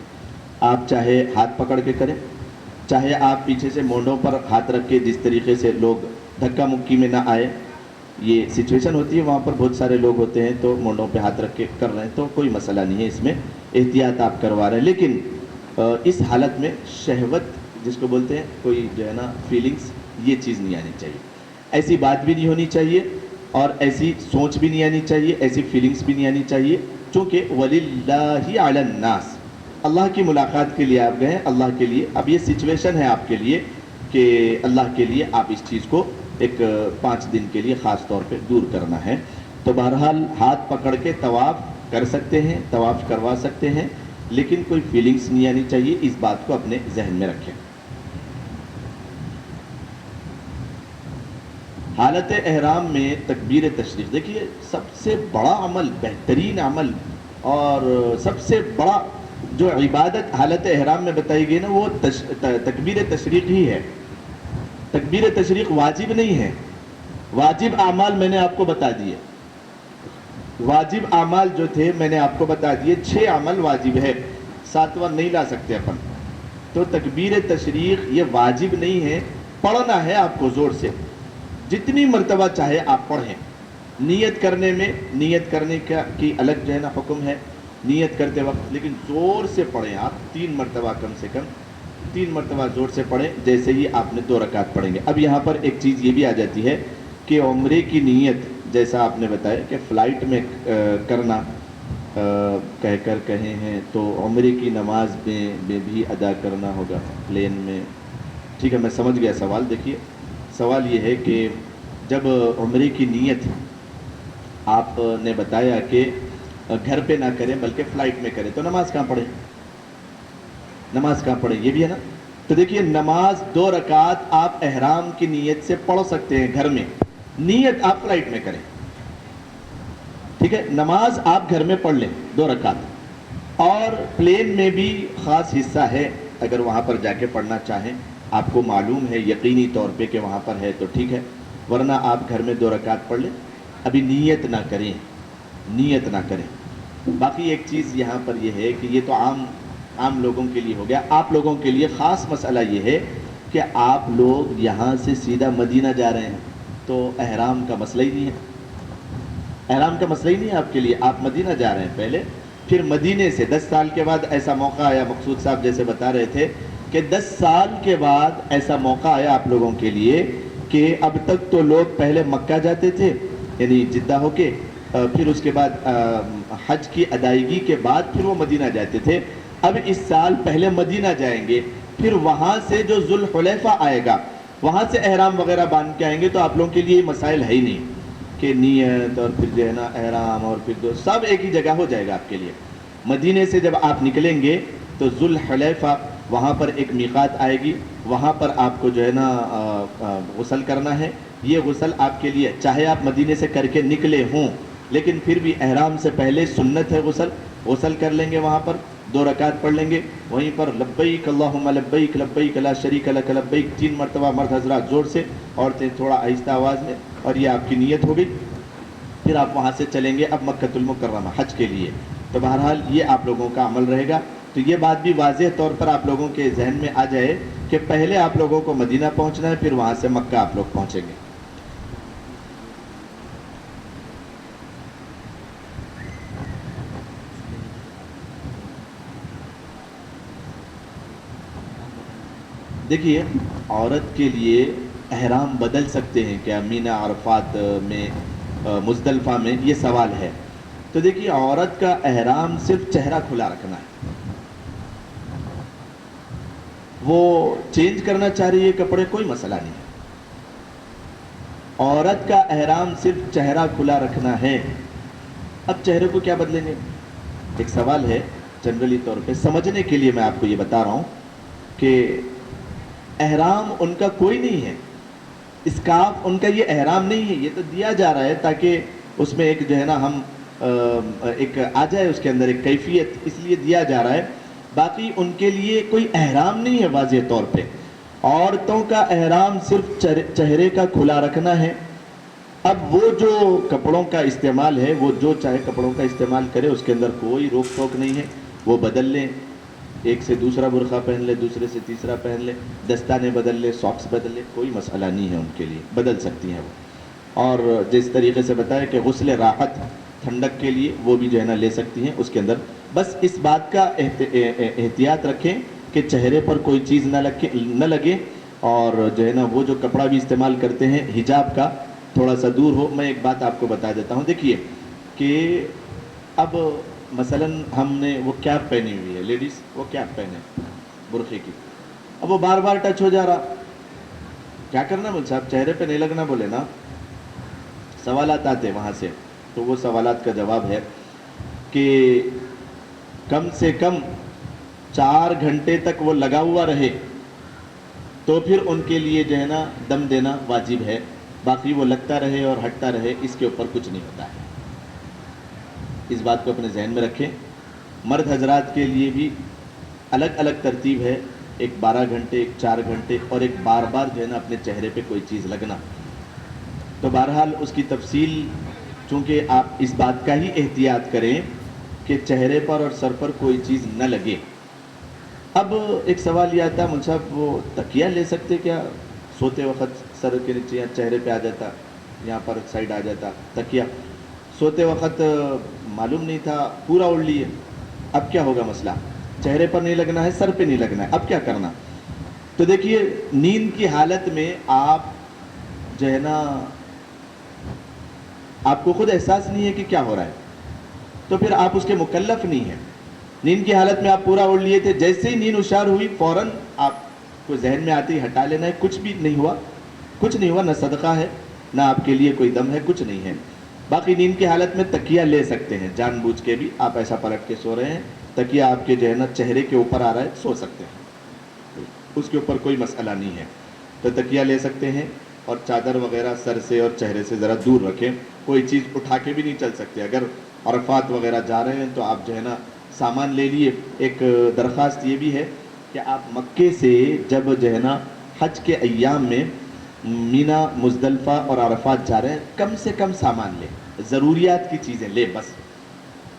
آپ چاہے ہاتھ پکڑ کے کریں، چاہے آپ پیچھے سے مونڈوں پر ہاتھ رکھ کے، جس طریقے سے لوگ دھکا مکی میں نہ آئے. یہ سچویشن ہوتی ہے، وہاں پر بہت سارے لوگ ہوتے ہیں تو مونڈوں پہ ہاتھ رکھ کے کر رہے ہیں، تو کوئی مسئلہ نہیں ہے، اس میں احتیاط آپ کروا رہے ہیں. لیکن اس حالت میں شہوت جس کو بولتے ہیں، کوئی جو ہے نا فیلنگز، یہ چیز نہیں آنی چاہیے. ایسی بات بھی نہیں ہونی چاہیے اور ایسی سوچ بھی نہیں آنی چاہیے، ایسی فیلنگز بھی نہیں آنی چاہیے. چونکہ وَلِلَّهِ عَلَى النَّاسِ، اللہ کی ملاقات کے لیے آپ گئے ہیں، اللہ کے لیے. اب یہ سچویشن ہے آپ کے لیے کہ اللہ کے لیے آپ اس چیز کو ایک 5 دن کے لیے خاص طور پہ دور کرنا ہے. تو بہرحال ہاتھ پکڑ کے طواف کر سکتے ہیں، طواف کروا سکتے ہیں، لیکن کوئی فیلنگز نہیں آنی چاہیے. اس بات کو اپنے ذہن میں رکھیں. حالت احرام میں تکبیر تشریق، دیکھیے سب سے بڑا عمل، بہترین عمل اور سب سے بڑا جو عبادت حالت احرام میں بتائی گئی نا، وہ تکبیر تشریق ہی ہے. تکبیر تشریق واجب نہیں ہے. واجب اعمال میں نے آپ کو بتا دیے. واجب اعمال جو تھے میں نے آپ کو بتا دیے. 6 عمل واجب ہے، 7واں نہیں لا سکتے اپن. تو تکبیر تشریق یہ واجب نہیں ہے، پڑھنا ہے آپ کو زور سے. جتنی مرتبہ چاہے آپ پڑھیں. نیت کرنے میں، نیت کرنے کی الگ جو ہے نا حکم ہے نیت کرتے وقت، لیکن زور سے پڑھیں آپ. 3 مرتبہ کم سے کم 3 مرتبہ زور سے پڑھیں، جیسے ہی آپ نے 2 رکعت پڑھیں گے. اب یہاں پر ایک چیز یہ بھی آ جاتی ہے کہ عمرے کی نیت، جیسا آپ نے بتایا کہ فلائٹ میں کرنا کہہ کر کہے ہیں، تو عمرے کی نماز میں بھی ادا کرنا ہوگا پلین میں. ٹھیک ہے، میں سمجھ گیا سوال. دیکھیے، سوال یہ ہے کہ جب عمرے کی نیت آپ نے بتایا کہ گھر پہ نہ کریں بلکہ فلائٹ میں کریں، تو نماز کہاں پڑھیں؟ نماز کہاں پڑھیں؟ یہ بھی ہے نا. تو دیکھیے، نماز 2 رکعت آپ احرام کی نیت سے پڑھ سکتے ہیں گھر میں. نیت آپ فلائٹ میں کریں. ٹھیک ہے، نماز آپ گھر میں پڑھ لیں 2 رکعت. اور پلین میں بھی خاص حصہ ہے، اگر وہاں پر جا کے پڑھنا چاہیں، آپ کو معلوم ہے یقینی طور پہ کہ وہاں پر ہے تو ٹھیک ہے، ورنہ آپ گھر میں 2 رکعت پڑھ لیں. ابھی نیت نہ کریں، نیت نہ کریں. باقی ایک چیز یہاں پر یہ ہے کہ یہ تو عام لوگوں کے لیے ہو گیا. آپ لوگوں کے لیے خاص مسئلہ یہ ہے کہ آپ لوگ یہاں سے سیدھا مدینہ جا رہے ہیں تو احرام کا مسئلہ ہی نہیں ہے. احرام کا مسئلہ ہی نہیں ہے آپ کے لیے. آپ مدینہ جا رہے ہیں پہلے, پھر مدینے سے 10 سال کے بعد ایسا موقع آیا, مقصود صاحب جیسے بتا رہے تھے کہ 10 سال کے بعد ایسا موقع آیا آپ لوگوں کے لیے کہ اب تک تو لوگ پہلے مکہ جاتے تھے یعنی جدہ ہو کے, پھر اس کے بعد حج کی ادائیگی کے بعد پھر وہ مدینہ جاتے تھے. اب اس سال پہلے مدینہ جائیں گے, پھر وہاں سے جو ذوالحلیفہ آئے گا وہاں سے احرام وغیرہ باندھ کے آئیں گے. تو آپ لوگوں کے لیے یہ مسائل ہے ہی نہیں کہ نیت اور پھر جو ہے نا احرام اور پھر جو سب ایک ہی جگہ ہو جائے گا آپ کے لیے. مدینے سے جب آپ نکلیں گے تو ذوالحلیفہ وہاں پر ایک میقات آئے گی, وہاں پر آپ کو جو ہے نا غسل کرنا ہے. یہ غسل آپ کے لیے چاہے آپ مدینے سے کر کے نکلے ہوں لیکن پھر بھی احرام سے پہلے سنت ہے غسل کر لیں گے, وہاں پر 2 رکعت پڑھ لیں گے, وہیں پر لبیک اللہم لبیک لبیک لا شریک لک لبیک 3 مرتبہ مرد حضرات زور سے, عورتیں تھوڑا آہستہ آواز میں, اور یہ آپ کی نیت ہو گئی. پھر آپ وہاں سے چلیں گے اب مکۃ المکرمہ حج کے لیے. تو بہرحال یہ آپ لوگوں کا عمل رہے گا. تو یہ بات بھی واضح طور پر آپ لوگوں کے ذہن میں آ جائے کہ پہلے آپ لوگوں کو مدینہ پہنچنا ہے, پھر وہاں سے مکہ آپ لوگ پہنچیں گے. دیکھیے, عورت کے لیے احرام بدل سکتے ہیں کیا مینا, عرفات میں, مزدلفہ میں, یہ سوال ہے. تو دیکھیے, عورت کا احرام صرف چہرہ کھلا رکھنا ہے. وہ چینج کرنا چاہ رہی ہے کپڑے, کوئی مسئلہ نہیں ہے. عورت کا احرام صرف چہرہ کھلا رکھنا ہے. اب چہرے کو کیا بدلیں گے, ایک سوال ہے. جنرلی طور پہ سمجھنے کے لیے میں آپ کو یہ بتا رہا ہوں کہ احرام ان کا کوئی نہیں ہے, اسکارف ان کا یہ احرام نہیں ہے. یہ تو دیا جا رہا ہے تاکہ اس میں ایک جو ہے نا ہم ایک آ جائے اس کے اندر ایک کیفیت, اس لیے دیا جا رہا ہے. باقی ان کے لیے کوئی احرام نہیں ہے واضح طور پہ. عورتوں کا احرام صرف چہرے کا کھلا رکھنا ہے. اب وہ جو کپڑوں کا استعمال ہے وہ جو چاہے کپڑوں کا استعمال کرے, اس کے اندر کوئی روک ٹوک نہیں ہے. وہ بدل لیں, ایک سے دوسرا برقع پہن لے, دوسرے سے تیسرا پہن لے, دستانے بدل لے, ساکس بدل لے, کوئی مسئلہ نہیں ہے ان کے لیے, بدل سکتی ہیں وہ. اور جس طریقے سے بتایا کہ غسل راحت ٹھنڈک کے لیے وہ بھی جو ہے نا لے سکتی ہیں اس کے اندر. بس اس بات کا احتیاط رکھیں کہ چہرے پر کوئی چیز نہ لگے, اور جو ہے نا وہ جو کپڑا بھی استعمال کرتے ہیں حجاب کا تھوڑا سا دور ہو. میں ایک بات آپ کو بتا دیتا ہوں. دیکھیے کہ اب مثلا ہم نے وہ کیپ پہنی ہوئی ہے, لیڈیز وہ کیپ پہنے برقعے کی, اب وہ بار بار ٹچ ہو جا رہا, کیا کرنا مجھ صاحب, چہرے پہ نہیں لگنا بولے نا. سوالات آتے وہاں سے, تو وہ سوالات کا جواب ہے کہ کم سے کم 4 گھنٹے تک وہ لگا ہوا رہے تو پھر ان کے لیے جو ہے نا دم دینا واجب ہے. باقی وہ لگتا رہے اور ہٹتا رہے, اس کے اوپر کچھ نہیں ہوتا ہے. اس بات کو اپنے ذہن میں رکھیں. مرد حضرات کے لیے بھی الگ الگ ترتیب ہے, ایک 12 گھنٹے, ایک 4 گھنٹے, اور ایک بار بار جو ہے نا اپنے چہرے پہ کوئی چیز لگنا. تو بہرحال اس کی تفصیل, چونکہ آپ اس بات کا ہی احتیاط کریں کہ چہرے پر اور سر پر کوئی چیز نہ لگے. اب ایک سوال یہ آتا ہے, مجھ صاحب وہ تکیہ لے سکتے کیا, سوتے وقت سر کے نیچے یا چہرے پہ آ جاتا, یہاں پر سائڈ آ جاتا تکیہ, سوتے وقت معلوم نہیں تھا, پورا اوڑھ لیے, اب کیا ہوگا مسئلہ, چہرے پر نہیں لگنا ہے, سر پہ نہیں لگنا ہے, اب کیا کرنا. تو دیکھیے, نیند کی حالت میں آپ جو ہے نا آپ کو خود احساس نہیں ہے کہ کیا ہو رہا ہے, تو پھر آپ اس کے مکلف نہیں ہیں. نیند کی حالت میں آپ پورا اوڑھ لیے تھے, جیسے ہی نیند ہوشیار ہوئی فوراً آپ کو ذہن میں آتی ہٹا لینا ہے, کچھ بھی نہیں ہوا, کچھ نہیں ہوا, نہ صدقہ ہے نہ آپ کے لیے کوئی دم ہے, کچھ نہیں ہے. باقی نیند کی حالت میں تکیہ لے سکتے ہیں, جان بوجھ کے بھی آپ ایسا پلٹ کے سو رہے ہیں, تکیہ آپ کے جو ہے نا چہرے کے اوپر آ رہا ہے, سو سکتے ہیں, اس کے اوپر کوئی مسئلہ نہیں ہے. تو تکیہ لے سکتے ہیں, اور چادر وغیرہ سر سے اور چہرے سے ذرا دور رکھیں. کوئی چیز اٹھا کے بھی نہیں چل سکتے. اگر عرفات وغیرہ جا رہے ہیں تو آپ جو ہے نا سامان لے لیے. ایک درخواست یہ بھی ہے کہ آپ مکے سے جب جو ہے نا حج کے ایام میں مینا, مزدلفہ اور عرفات جا رہے ہیں, کم سے کم سامان لیں, ضروریات کی چیزیں لیں بس.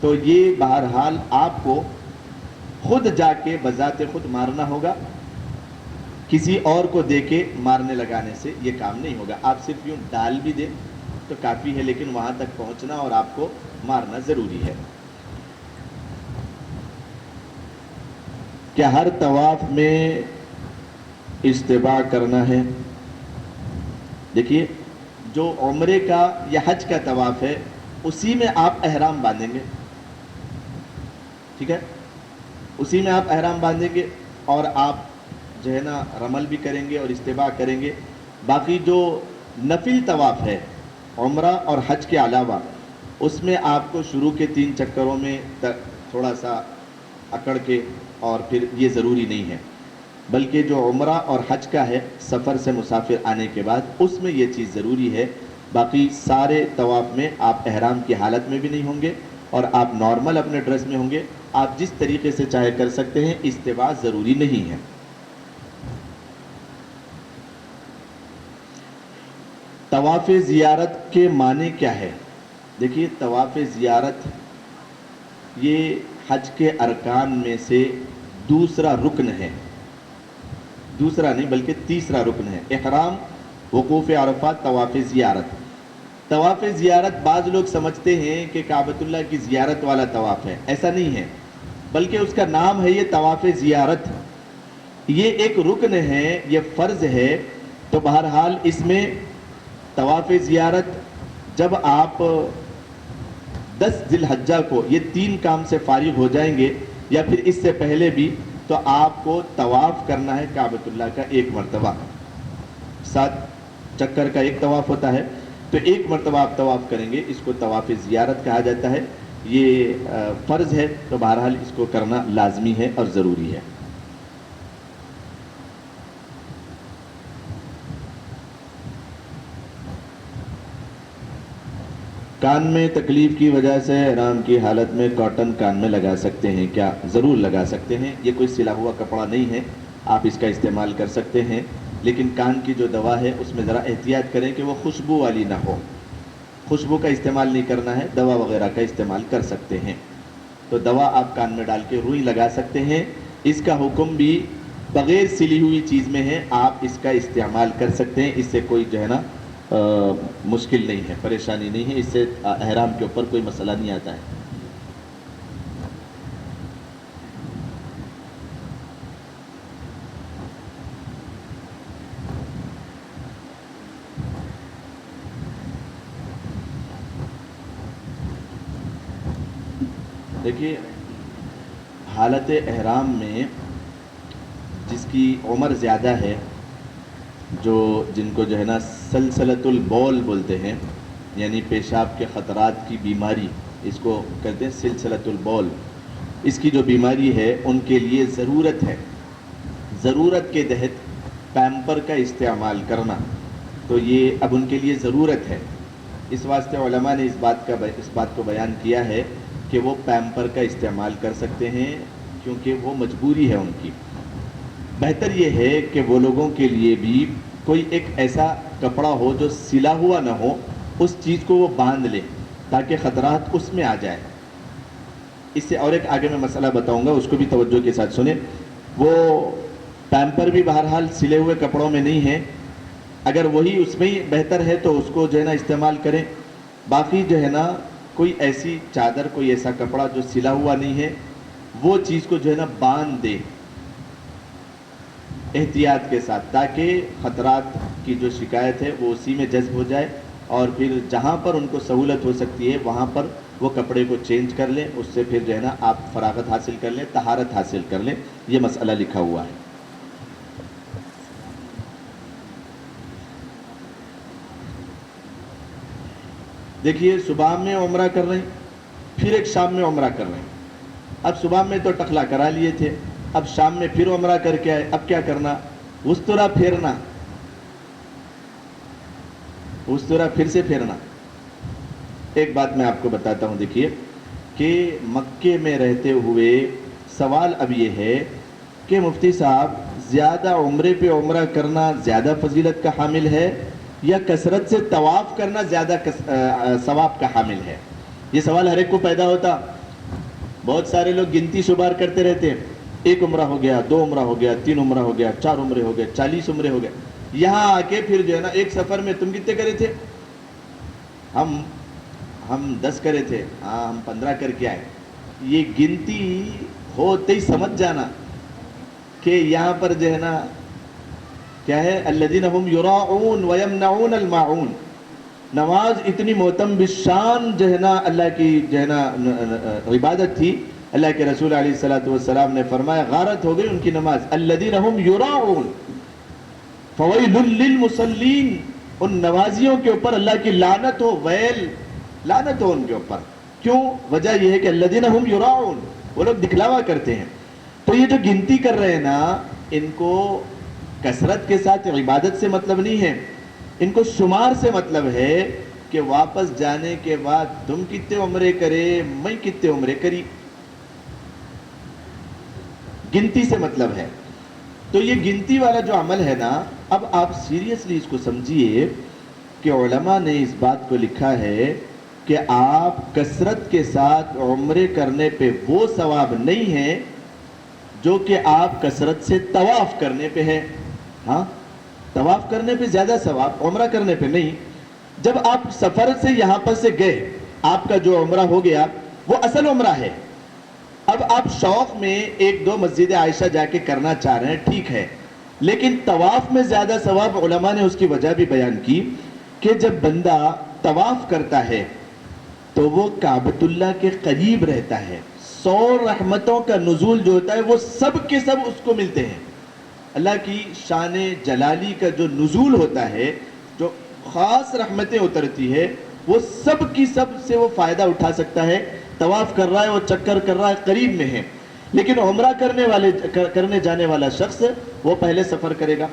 تو یہ بہرحال آپ کو خود جا کے بذات خود مارنا ہوگا، کسی اور کو دے کے مارنے لگانے سے یہ کام نہیں ہوگا. آپ صرف یوں ڈال بھی دیں تو کافی ہے، لیکن وہاں تک پہنچنا اور آپ کو مارنا ضروری ہے. کیا ہر طواف میں استباع کرنا ہے؟ دیکھیے، جو عمرے کا یا حج کا طواف ہے اسی میں آپ احرام باندھیں گے، ٹھیک ہے، اسی میں آپ احرام باندھیں گے اور آپ جو ہے نا رمل بھی کریں گے اور استباع کریں گے. باقی جو نفل طواف ہے عمرہ اور حج کے علاوہ، اس میں آپ کو شروع کے 3 چکروں میں تھوڑا سا اکڑ کے، اور پھر یہ ضروری نہیں ہے، بلکہ جو عمرہ اور حج کا ہے سفر سے مسافر آنے کے بعد اس میں یہ چیز ضروری ہے. باقی سارے طواف میں آپ احرام کی حالت میں بھی نہیں ہوں گے اور آپ نارمل اپنے ڈریس میں ہوں گے. آپ جس طریقے سے چاہے کر سکتے ہیں، استباع ضروری نہیں ہے. طواف زیارت کے معنی کیا ہے؟ دیکھیے، طواف زیارت یہ حج کے ارکان میں سے دوسرا رکن ہے، دوسرا نہیں بلکہ تیسرا رکن ہے. احرام، وقوف عرفات، طواف زیارت. طواف زیارت بعض لوگ سمجھتے ہیں کہ کعبۃ اللہ کی زیارت والا طواف ہے، ایسا نہیں ہے، بلکہ اس کا نام ہے یہ طواف زیارت. یہ ایک رکن ہے، یہ فرض ہے. تو بہرحال اس میں طواف زیارت جب آپ 10 ذی الحجہ کو یہ 3 کام سے فارغ ہو جائیں گے یا پھر اس سے پہلے بھی، تو آپ کو طواف کرنا ہے کعبۃ اللہ کا 1 مرتبہ. 7 چکر کا 1 طواف ہوتا ہے، تو 1 مرتبہ آپ طواف کریں گے. اس کو طواف زیارت کہا جاتا ہے. یہ فرض ہے، تو بہرحال اس کو کرنا لازمی ہے اور ضروری ہے. کان میں تکلیف کی وجہ سے احرام کی حالت میں کاٹن کان میں لگا سکتے ہیں کیا؟ ضرور لگا سکتے ہیں. یہ کوئی سلا ہوا کپڑا نہیں ہے، آپ اس کا استعمال کر سکتے ہیں. لیکن کان کی جو دوا ہے اس میں ذرا احتیاط کریں کہ وہ خوشبو والی نہ ہو. خوشبو کا استعمال نہیں کرنا ہے، دوا وغیرہ کا استعمال کر سکتے ہیں. تو دوا آپ کان میں ڈال کے روئی لگا سکتے ہیں. اس کا حکم بھی بغیر سلی ہوئی چیز میں ہے، آپ اس کا استعمال کر سکتے ہیں. اس سے کوئی جو ہے نا مشکل نہیں ہے، پریشانی نہیں ہے. اس سے احرام کے اوپر کوئی مسئلہ نہیں آتا ہے. دیکھیے، حالت احرام میں جس کی عمر زیادہ ہے، جن کو جو ہے نا سلسلۃ البول بولتے ہیں، یعنی پیشاب کے خطرات کی بیماری، اس کو کہتے ہیں سلسلۃ البول. اس کی جو بیماری ہے ان کے لیے ضرورت ہے، ضرورت کے تحت پیمپر کا استعمال کرنا. تو یہ اب ان کے لیے ضرورت ہے. اس واسطے علماء نے اس بات کو بیان کیا ہے کہ وہ پیمپر کا استعمال کر سکتے ہیں، کیونکہ وہ مجبوری ہے ان کی. بہتر یہ ہے کہ وہ لوگوں کے لیے بھی کوئی ایک ایسا کپڑا ہو جو سلا ہوا نہ ہو، اس چیز کو وہ باندھ لے تاکہ خطرات اس میں آ جائے. اس سے اور ایک آگے میں مسئلہ بتاؤں گا، اس کو بھی توجہ کے ساتھ سنیں. وہ پیمپر بھی بہرحال سلے ہوئے کپڑوں میں نہیں ہے، اگر وہی اس میں ہی بہتر ہے تو اس کو جو ہے نا استعمال کریں. باقی جو ہے نا کوئی ایسی چادر، کوئی ایسا کپڑا جو سلا ہوا نہیں ہے، وہ چیز کو جو ہے نا باندھ دے احتیاط کے ساتھ، تاکہ خطرات کی جو شکایت ہے وہ اسی میں جذب ہو جائے، اور پھر جہاں پر ان کو سہولت ہو سکتی ہے وہاں پر وہ کپڑے کو چینج کر لیں. اس سے پھر جو ہے نا آپ فراغت حاصل کر لیں، طہارت حاصل کر لیں. یہ مسئلہ لکھا ہوا ہے. دیکھیے، صبح میں عمرہ کر رہے ہیں، پھر ایک شام میں عمرہ کر رہے ہیں. اب صبح میں تو ٹخلا کرا لیے تھے، اب شام میں پھر عمرہ کر کے آئے. اب کیا کرنا؟ وسترا پھیرنا، وسترا پھر سے پھیرنا. ایک بات میں آپ کو بتاتا ہوں. دیکھیے کہ مکے میں رہتے ہوئے سوال اب یہ ہے کہ مفتی صاحب، زیادہ عمرے پہ عمرہ کرنا زیادہ فضیلت کا حامل ہے یا کثرت سے طواف کرنا زیادہ ثواب کا حامل ہے؟ یہ سوال ہر ایک کو پیدا ہوتا. بہت سارے لوگ گنتی شمار کرتے رہتے ہیں، 1 عمرہ ہو گیا، 2 عمرہ ہو گیا، 3 عمرہ ہو گیا، 4 عمرے ہو گئے، 40 عمرے ہو گئے. یہاں آ کے پھر جو ہے نا ایک سفر میں تم کتنے کرے تھے؟ ہم 10 کرے تھے. ہاں ہم 15 کر کے آئے. یہ گنتی ہوتے ہی سمجھ جانا کہ یہاں پر جو ہے نا کیا ہے، الذین هم یراعون ویمنعون الماعون. نماز اتنی معتم بالشان جو ہے نا اللہ کی جو ہے نا عبادت تھی. اللہ کے رسول علیہ الصلوۃ والسلام نے فرمایا غارت ہو گئی ان کی نماز. الذین هم یراعون فویل للمصلین. ان نمازیوں کے اوپر اللہ کی لعنت ہو، ویل، لعنت ہو ان کے اوپر. کیوں؟ وجہ یہ ہے کہ الذین هم یراعون، وہ لوگ دکھلاوا کرتے ہیں. تو یہ جو گنتی کر رہے ہیں نا، ان کو کثرت کے ساتھ عبادت سے مطلب نہیں ہے، ان کو شمار سے مطلب ہے کہ واپس جانے کے بعد تم کتنے عمرے کرے، میں کتنے عمرے کری. گنتی سے مطلب ہے. تو یہ گنتی والا جو عمل ہے نا، اب آپ سیریسلی اس کو سمجھیے کہ علماء نے اس بات کو لکھا ہے کہ آپ کثرت کے ساتھ عمرے کرنے پہ وہ ثواب نہیں ہے جو کہ آپ کثرت سے طواف کرنے پہ ہے. ہاں، طواف کرنے پہ زیادہ ثواب، عمرہ کرنے پہ نہیں. جب آپ سفر سے یہاں پر سے گئے، آپ کا جو عمرہ ہو گیا وہ اصل عمرہ ہے. اب آپ شوق میں 1-2 مسجد عائشہ جا کے کرنا چاہ رہے ہیں، ٹھیک ہے، لیکن طواف میں زیادہ ثواب. علماء نے اس کی وجہ بھی بیان کی کہ جب بندہ طواف کرتا ہے تو وہ کعبۃ اللہ کے قریب رہتا ہے. 100 رحمتوں کا نزول جو ہوتا ہے وہ سب کے سب اس کو ملتے ہیں. اللہ کی شان جلالی کا جو نزول ہوتا ہے، جو خاص رحمتیں اترتی ہے، وہ سب کی سب سے وہ فائدہ اٹھا سکتا ہے. طواف کر رہا ہے، وہ چکر کر رہا ہے، قریب میں ہے. لیکن عمرہ کرنے جانے والا شخص وہ پہلے سفر کرے گا.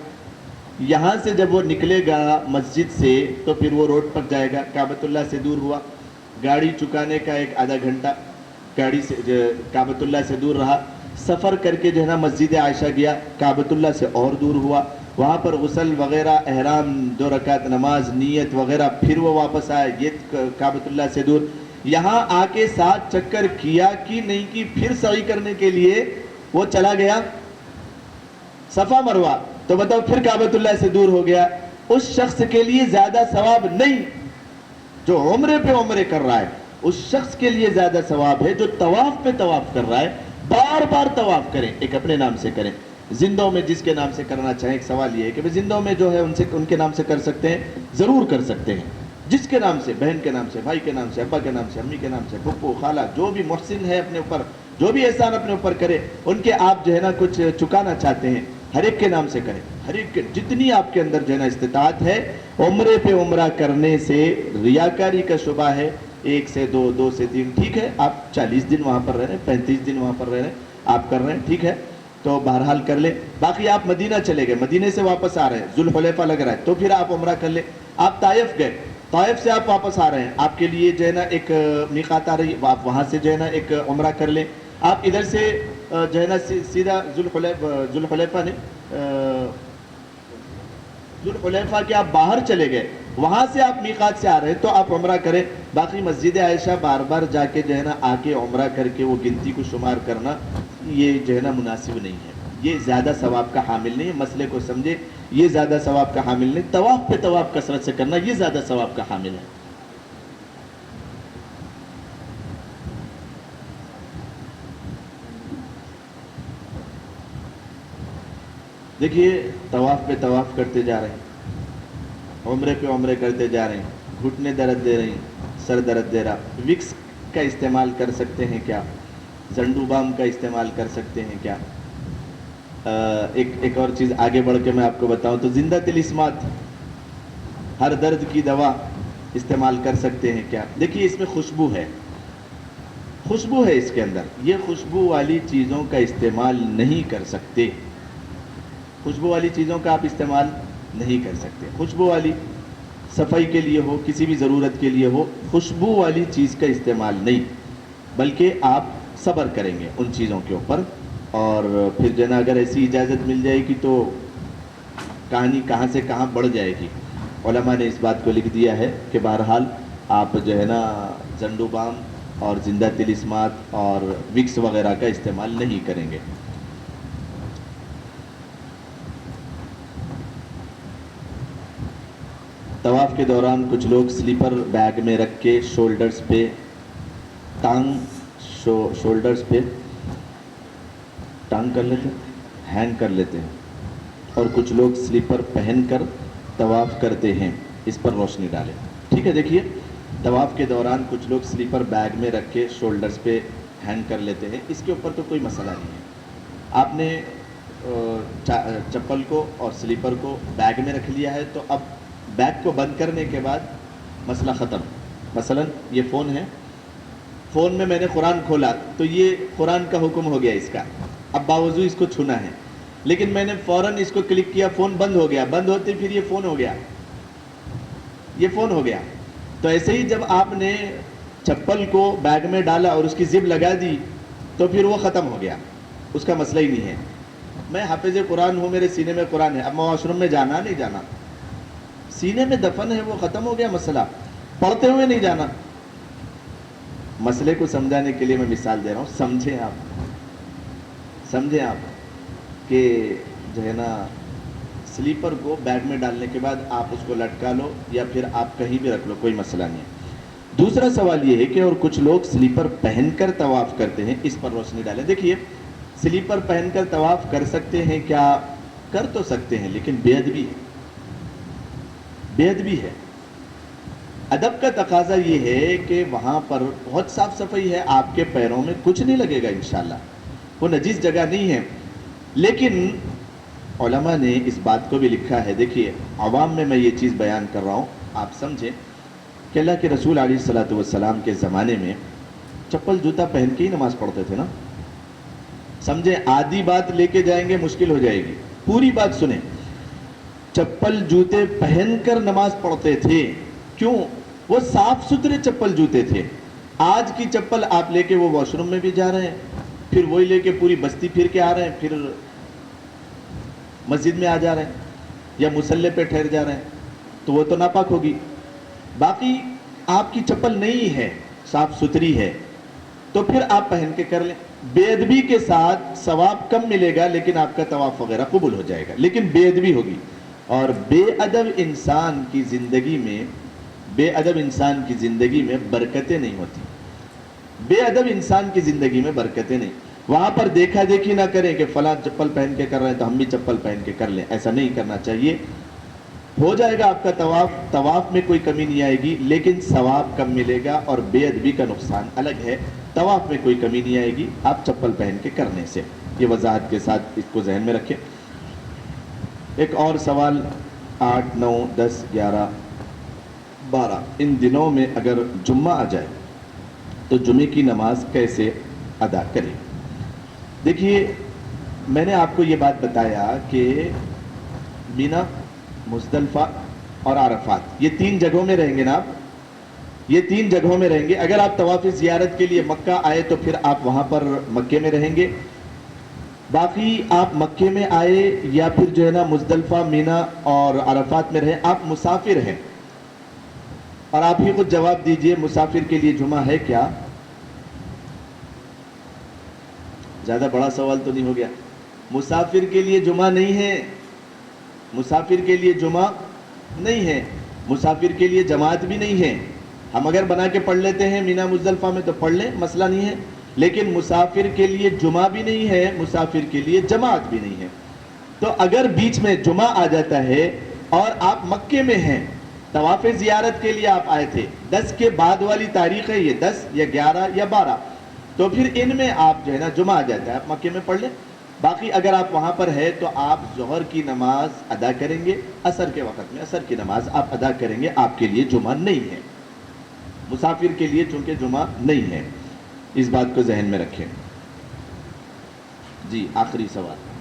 یہاں سے جب وہ نکلے گا مسجد سے تو پھر وہ روڈ پر جائے گا. کعبۃ اللہ سے دور ہوا، گاڑی چکانے کا 1-آدھا گھنٹہ گاڑی سے کعبۃ اللہ سے دور رہا. سفر کر کے جو ہے نا مسجد عائشہ گیا، کعبۃ اللہ سے اور دور ہوا. وہاں پر غسل وغیرہ، احرام، 2 رکعت نماز، نیت وغیرہ، پھر وہ واپس آیا، یہ کعبۃ اللہ سے دور. یہاں آ کے 7 چکر کیا کہ نہیں کی، پھر سعی کرنے کے لیے وہ چلا گیا صفا مروہ. تو بتاؤ پھر کعبۃ اللہ سے دور ہو گیا. اس شخص کے لیے زیادہ ثواب نہیں جو عمرے پہ عمرے کر رہا ہے، اس شخص کے لیے زیادہ ثواب ہے جو طواف پہ طواف کر رہا ہے. بار بار طواف کریں، ایک اپنے نام سے کریں، زندوں میں جس کے نام سے کرنا چاہیں. ایک سوال یہ ہے کہ زندوں میں جو ہے ان کے نام سے کر سکتے ہیں، ضرور کر سکتے ہیں، جس کے نام سے، بہن کے نام سے، بھائی کے نام سے، ابا کے نام سے، امی کے نام سے، پھپھو، خالہ، جو بھی محسن ہے اپنے اوپر، جو بھی احسان اپنے اوپر کرے، ان کے آپ جو ہے نا کچھ چکانا چاہتے ہیں، ہر ایک کے نام سے کریں. ہر ایک کے جتنی آپ کے اندر جو ہے نا استطاعت ہے. عمرے پہ عمرہ کرنے سے ریاکاری کا شبہ ہے. 1 سے 2، 2 سے 3، ٹھیک ہے، آپ 40 دن وہاں پر رہ رہے ہیں، 35 دن وہاں پر رہ رہے ہیں، آپ کر رہے ہیں، ٹھیک ہے، تو بہرحال کر لیں. باقی آپ مدینہ چلے گئے، مدینے سے واپس آ رہے ہیں، ذوالحلیفہ لگ رہا ہے، تو پھر آپ عمرہ کر لیں. آپ طائف گئے، طائف سے آپ واپس آ رہے ہیں، آپ کے لیے جو ہے نا ایک میقات آ رہی ہے، آپ وہاں سے جو ہے نا ایک عمرہ کر لیں. آپ ادھر سے جو ہے نا سیدھا ذوالحلیفہ ذوالحلیفہ کے آپ باہر چلے گئے، وہاں سے آپ میقات سے آ رہے ہیں تو آپ عمرہ کریں. باقی مسجد عائشہ بار بار جا کے جو ہے نا آ کے عمرہ کر کے وہ گنتی کو شمار کرنا، یہ جو ہے نا مناسب نہیں ہے. یہ زیادہ ثواب کا حامل نہیں ہے. مسئلے کو سمجھے، یہ زیادہ ثواب کا حامل نہیں. طواف پہ طواف کثرت سے کرنا یہ زیادہ ثواب کا حامل ہے. دیکھیے، طواف پہ طواف کرتے جا رہے ہیں، عمرے پہ عمرے کرتے جا رہے ہیں، گھٹنے درد دے رہے ہیں، سر درد دے رہا، وکس کا استعمال کر سکتے ہیں کیا؟ زنڈو بام کا استعمال کر سکتے ہیں کیا؟ ایک اور چیز آگے بڑھ کے میں آپ کو بتاؤں تو زندہ تلسمات، ہر درد کی دوا استعمال کر سکتے ہیں کیا؟ دیکھیے، اس میں خوشبو ہے، خوشبو ہے اس کے اندر. یہ خوشبو والی چیزوں کا استعمال نہیں کر سکتے. خوشبو والی چیزوں کا آپ استعمال نہیں کر سکتے. خوشبو والی صفائی کے لیے ہو، کسی بھی ضرورت کے لیے ہو، خوشبو والی چیز کا استعمال نہیں، بلکہ آپ صبر کریں گے ان چیزوں کے اوپر. اور پھر جو ہے نا اگر ایسی اجازت مل جائے گی تو کہانی کہاں سے کہاں بڑھ جائے گی. علماء نے اس بات کو لکھ دیا ہے کہ بہرحال آپ جو ہے نا زنڈو بام اور زندہ طلسمات اور وکس وغیرہ کا استعمال نہیں کریں گے۔ طواف کے دوران کچھ لوگ سلیپر بیگ میں رکھ کے شولڈرز پہ شولڈرز پہ ٹانگ کر لیتے ہیں، ہینگ کر لیتے ہیں، اور کچھ لوگ سلیپر پہن کر طواف کرتے ہیں، اس پر روشنی ڈالیں۔ ٹھیک ہے، دیکھیے طواف کے دوران کچھ لوگ سلیپر بیگ میں رکھ کے شولڈرز پہ ہینگ کر لیتے ہیں، اس کے اوپر تو کوئی مسئلہ نہیں ہے۔ آپ نے چپل کو اور سلیپر کو بیگ میں رکھ لیا ہے، تو اب بیگ کو بند کرنے کے بعد مسئلہ ختم۔ مثلا یہ فون ہے، فون میں نے قرآن کھولا تو یہ قرآن کا حکم ہو گیا اس کا، اب باوضو اس کو چھونا ہے، لیکن میں نے فوراً اس کو کلک کیا، فون بند ہو گیا، بند ہوتے پھر یہ فون ہو گیا، یہ فون ہو گیا۔ تو ایسے ہی جب آپ نے چپل کو بیگ میں ڈالا اور اس کی زپ لگا دی تو پھر وہ ختم ہو گیا، اس کا مسئلہ ہی نہیں ہے۔ میں حافظ قرآن ہوں، میرے سینے میں قرآن ہے، اب میں واش روم میں جانا نہیں جانا، سینے میں دفن ہے، وہ ختم ہو گیا مسئلہ، پڑھتے ہوئے نہیں جانا۔ مسئلے کو سمجھانے کے لیے میں مثال دے رہا ہوں، سمجھیں آپ کہ جو ہے نا سلیپر کو بیگ میں ڈالنے کے بعد آپ اس کو لٹکا لو یا پھر آپ کہیں بھی رکھ لو، کوئی مسئلہ نہیں ہے۔ دوسرا سوال یہ ہے کہ اور کچھ لوگ سلیپر پہن کر طواف کرتے ہیں، اس پر روشنی ڈالیں۔ دیکھیے سلیپر پہن کر طواف کر سکتے ہیں کیا؟ کر تو سکتے ہیں، لیکن بے ادبی ہے، بے ادبی ہے۔ ادب کا تقاضا یہ ہے کہ وہاں پر بہت صاف صفائی ہے، آپ کے پیروں میں کچھ نہیں لگے گا انشاءاللہ، وہ نجیس جگہ نہیں ہے۔ لیکن علماء نے اس بات کو بھی لکھا ہے، دیکھیے عوام میں یہ چیز بیان کر رہا ہوں، آپ سمجھیں کہ اللہ کے رسول علیہ الصلوۃ والسلام کے زمانے میں چپل جوتا پہن کے ہی نماز پڑھتے تھے نا۔ سمجھیں، آدھی بات لے کے جائیں گے مشکل ہو جائے گی، پوری بات سنیں۔ چپل جوتے پہن کر نماز پڑھتے تھے، کیوں؟ وہ صاف ستھرے چپل جوتے تھے۔ آج کی چپل آپ لے کے وہ واش روم میں بھی جا رہے ہیں، پھر وہی لے کے پوری بستی پھر کے آ رہے ہیں، پھر مسجد میں آ جا رہے ہیں یا مصلی پہ ٹھہر جا رہے ہیں، تو وہ تو ناپاک ہوگی۔ باقی آپ کی چپل نہیں ہے، صاف ستھری ہے، تو پھر آپ پہن کے کر لیں۔ بے ادبی کے ساتھ ثواب کم ملے گا، لیکن آپ کا طواف وغیرہ قبول ہو جائے گا، لیکن بے ادبی ہوگی۔ اور بے ادب انسان کی زندگی میں برکتیں نہیں ہوتی، بے ادب انسان کی زندگی میں برکتیں نہیں۔ وہاں پر دیکھا دیکھی نہ کریں کہ فلاں چپل پہن کے کر رہے ہیں تو ہم بھی چپل پہن کے کر لیں، ایسا نہیں کرنا چاہیے۔ ہو جائے گا آپ کا طواف میں کوئی کمی نہیں آئے گی، لیکن ثواب کم ملے گا، اور بے ادبی کا نقصان الگ ہے۔ طواف میں کوئی کمی نہیں آئے گی آپ چپل پہن کے کرنے سے، یہ وضاحت کے ساتھ اس کو ذہن میں رکھیں۔ ایک اور سوال، 8، 9، 10، 11، 12 ان دنوں میں اگر جمعہ آ جائے تو جمعے کی نماز کیسے ادا کریں؟ دیکھیے میں نے آپ کو یہ بات بتایا کہ مینا، مزدلفہ اور عرفات، یہ 3 جگہوں میں رہیں گے نا آپ، یہ 3 جگہوں میں رہیں گے۔ اگر آپ طواف زیارت کے لیے مکہ آئے تو پھر آپ وہاں پر مکے میں رہیں گے، باقی آپ مکے میں آئے یا پھر جو ہے نا مزدلفہ، مینا اور عرفات میں رہیں، آپ مسافر ہیں۔ اور آپ ہی خود جواب دیجئے، مسافر کے لیے جمعہ ہے کیا؟ زیادہ بڑا سوال تو نہیں ہو گیا؟ مسافر کے لیے جمعہ نہیں ہے، مسافر کے لیے جمعہ نہیں ہے، مسافر کے لیے جماعت بھی نہیں ہے۔ ہم اگر بنا کے پڑھ لیتے ہیں مینا مزدلفہ میں تو پڑھ لیں، مسئلہ نہیں ہے، لیکن مسافر کے لیے جمعہ بھی نہیں ہے، مسافر کے لیے جماعت بھی نہیں ہے۔ تو اگر بیچ میں جمعہ آ جاتا ہے اور آپ مکے میں ہیں، طواف زیارت کے لیے آپ آئے تھے، 10 کے بعد والی تاریخ ہے یہ، 10 یا 11 یا 12، تو پھر ان میں آپ جو ہے نا جمعہ آ جاتا ہے، آپ مکے میں پڑھ لیں۔ باقی اگر آپ وہاں پر ہے تو آپ ظہر کی نماز ادا کریں گے، عصر کے وقت میں عصر کی نماز آپ ادا کریں گے، آپ کے لیے جمعہ نہیں ہے، مسافر کے لیے چونکہ جمعہ نہیں ہے، اس بات کو ذہن میں رکھیں۔ جی آخری سوال۔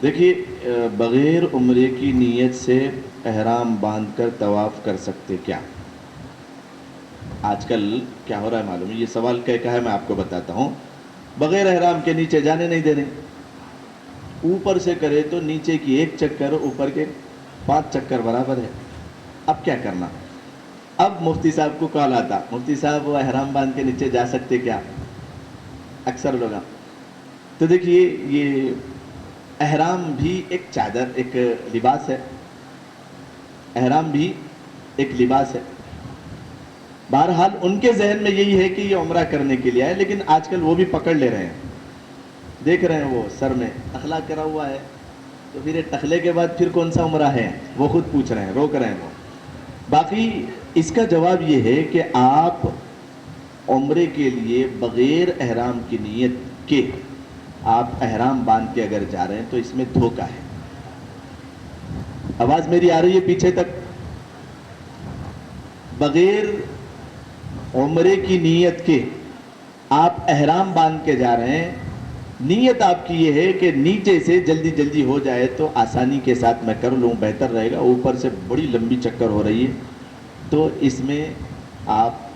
دیکھیے بغیر عمرے کی نیت سے احرام باندھ کر طواف کر سکتے کیا؟ آج کل کیا ہو رہا ہے معلوم ہے، یہ سوال کیا ہے میں آپ کو بتاتا ہوں۔ بغیر احرام کے نیچے جانے نہیں دینے، اوپر سے کرے تو نیچے کی 1 چکر، اوپر کے 5 چکر برابر ہے. اب کیا کرنا؟ اب مفتی صاحب کو کال آتا، مفتی صاحب وہ احرام باندھ کے نیچے جا سکتے کیا؟ اکثر لوگ. تو دیکھیے یہ احرام بھی ایک چادر، ایک لباس ہے. احرام بھی ایک لباس ہے. بہرحال ان کے ذہن میں یہی ہے کہ یہ عمرہ کرنے کے لیے آئے، لیکن آج کل وہ بھی پکڑ لے رہے ہیں. دیکھ رہے ہیں وہ سر میں ٹخلا کرا ہوا ہے، تو پھر یہ ٹخلے کے بعد پھر کون سا عمرہ ہے وہ خود پوچھ رہے ہیں، روک رہے ہیں وہ. باقی اس کا جواب یہ ہے کہ آپ عمرے کے لیے بغیر احرام کی نیت کے آپ احرام باندھ کے اگر جا رہے ہیں تو اس میں دھوکہ ہے. آواز میری آ رہی ہے پیچھے تک؟ بغیر عمرے کی نیت کے آپ احرام باندھ کے جا رہے ہیں، نیت آپ کی یہ ہے کہ نیچے سے جلدی جلدی ہو جائے تو آسانی کے ساتھ میں کر لوں، بہتر رہے گا. اوپر سے بڑی لمبی چکر ہو رہی ہے، تو اس میں آپ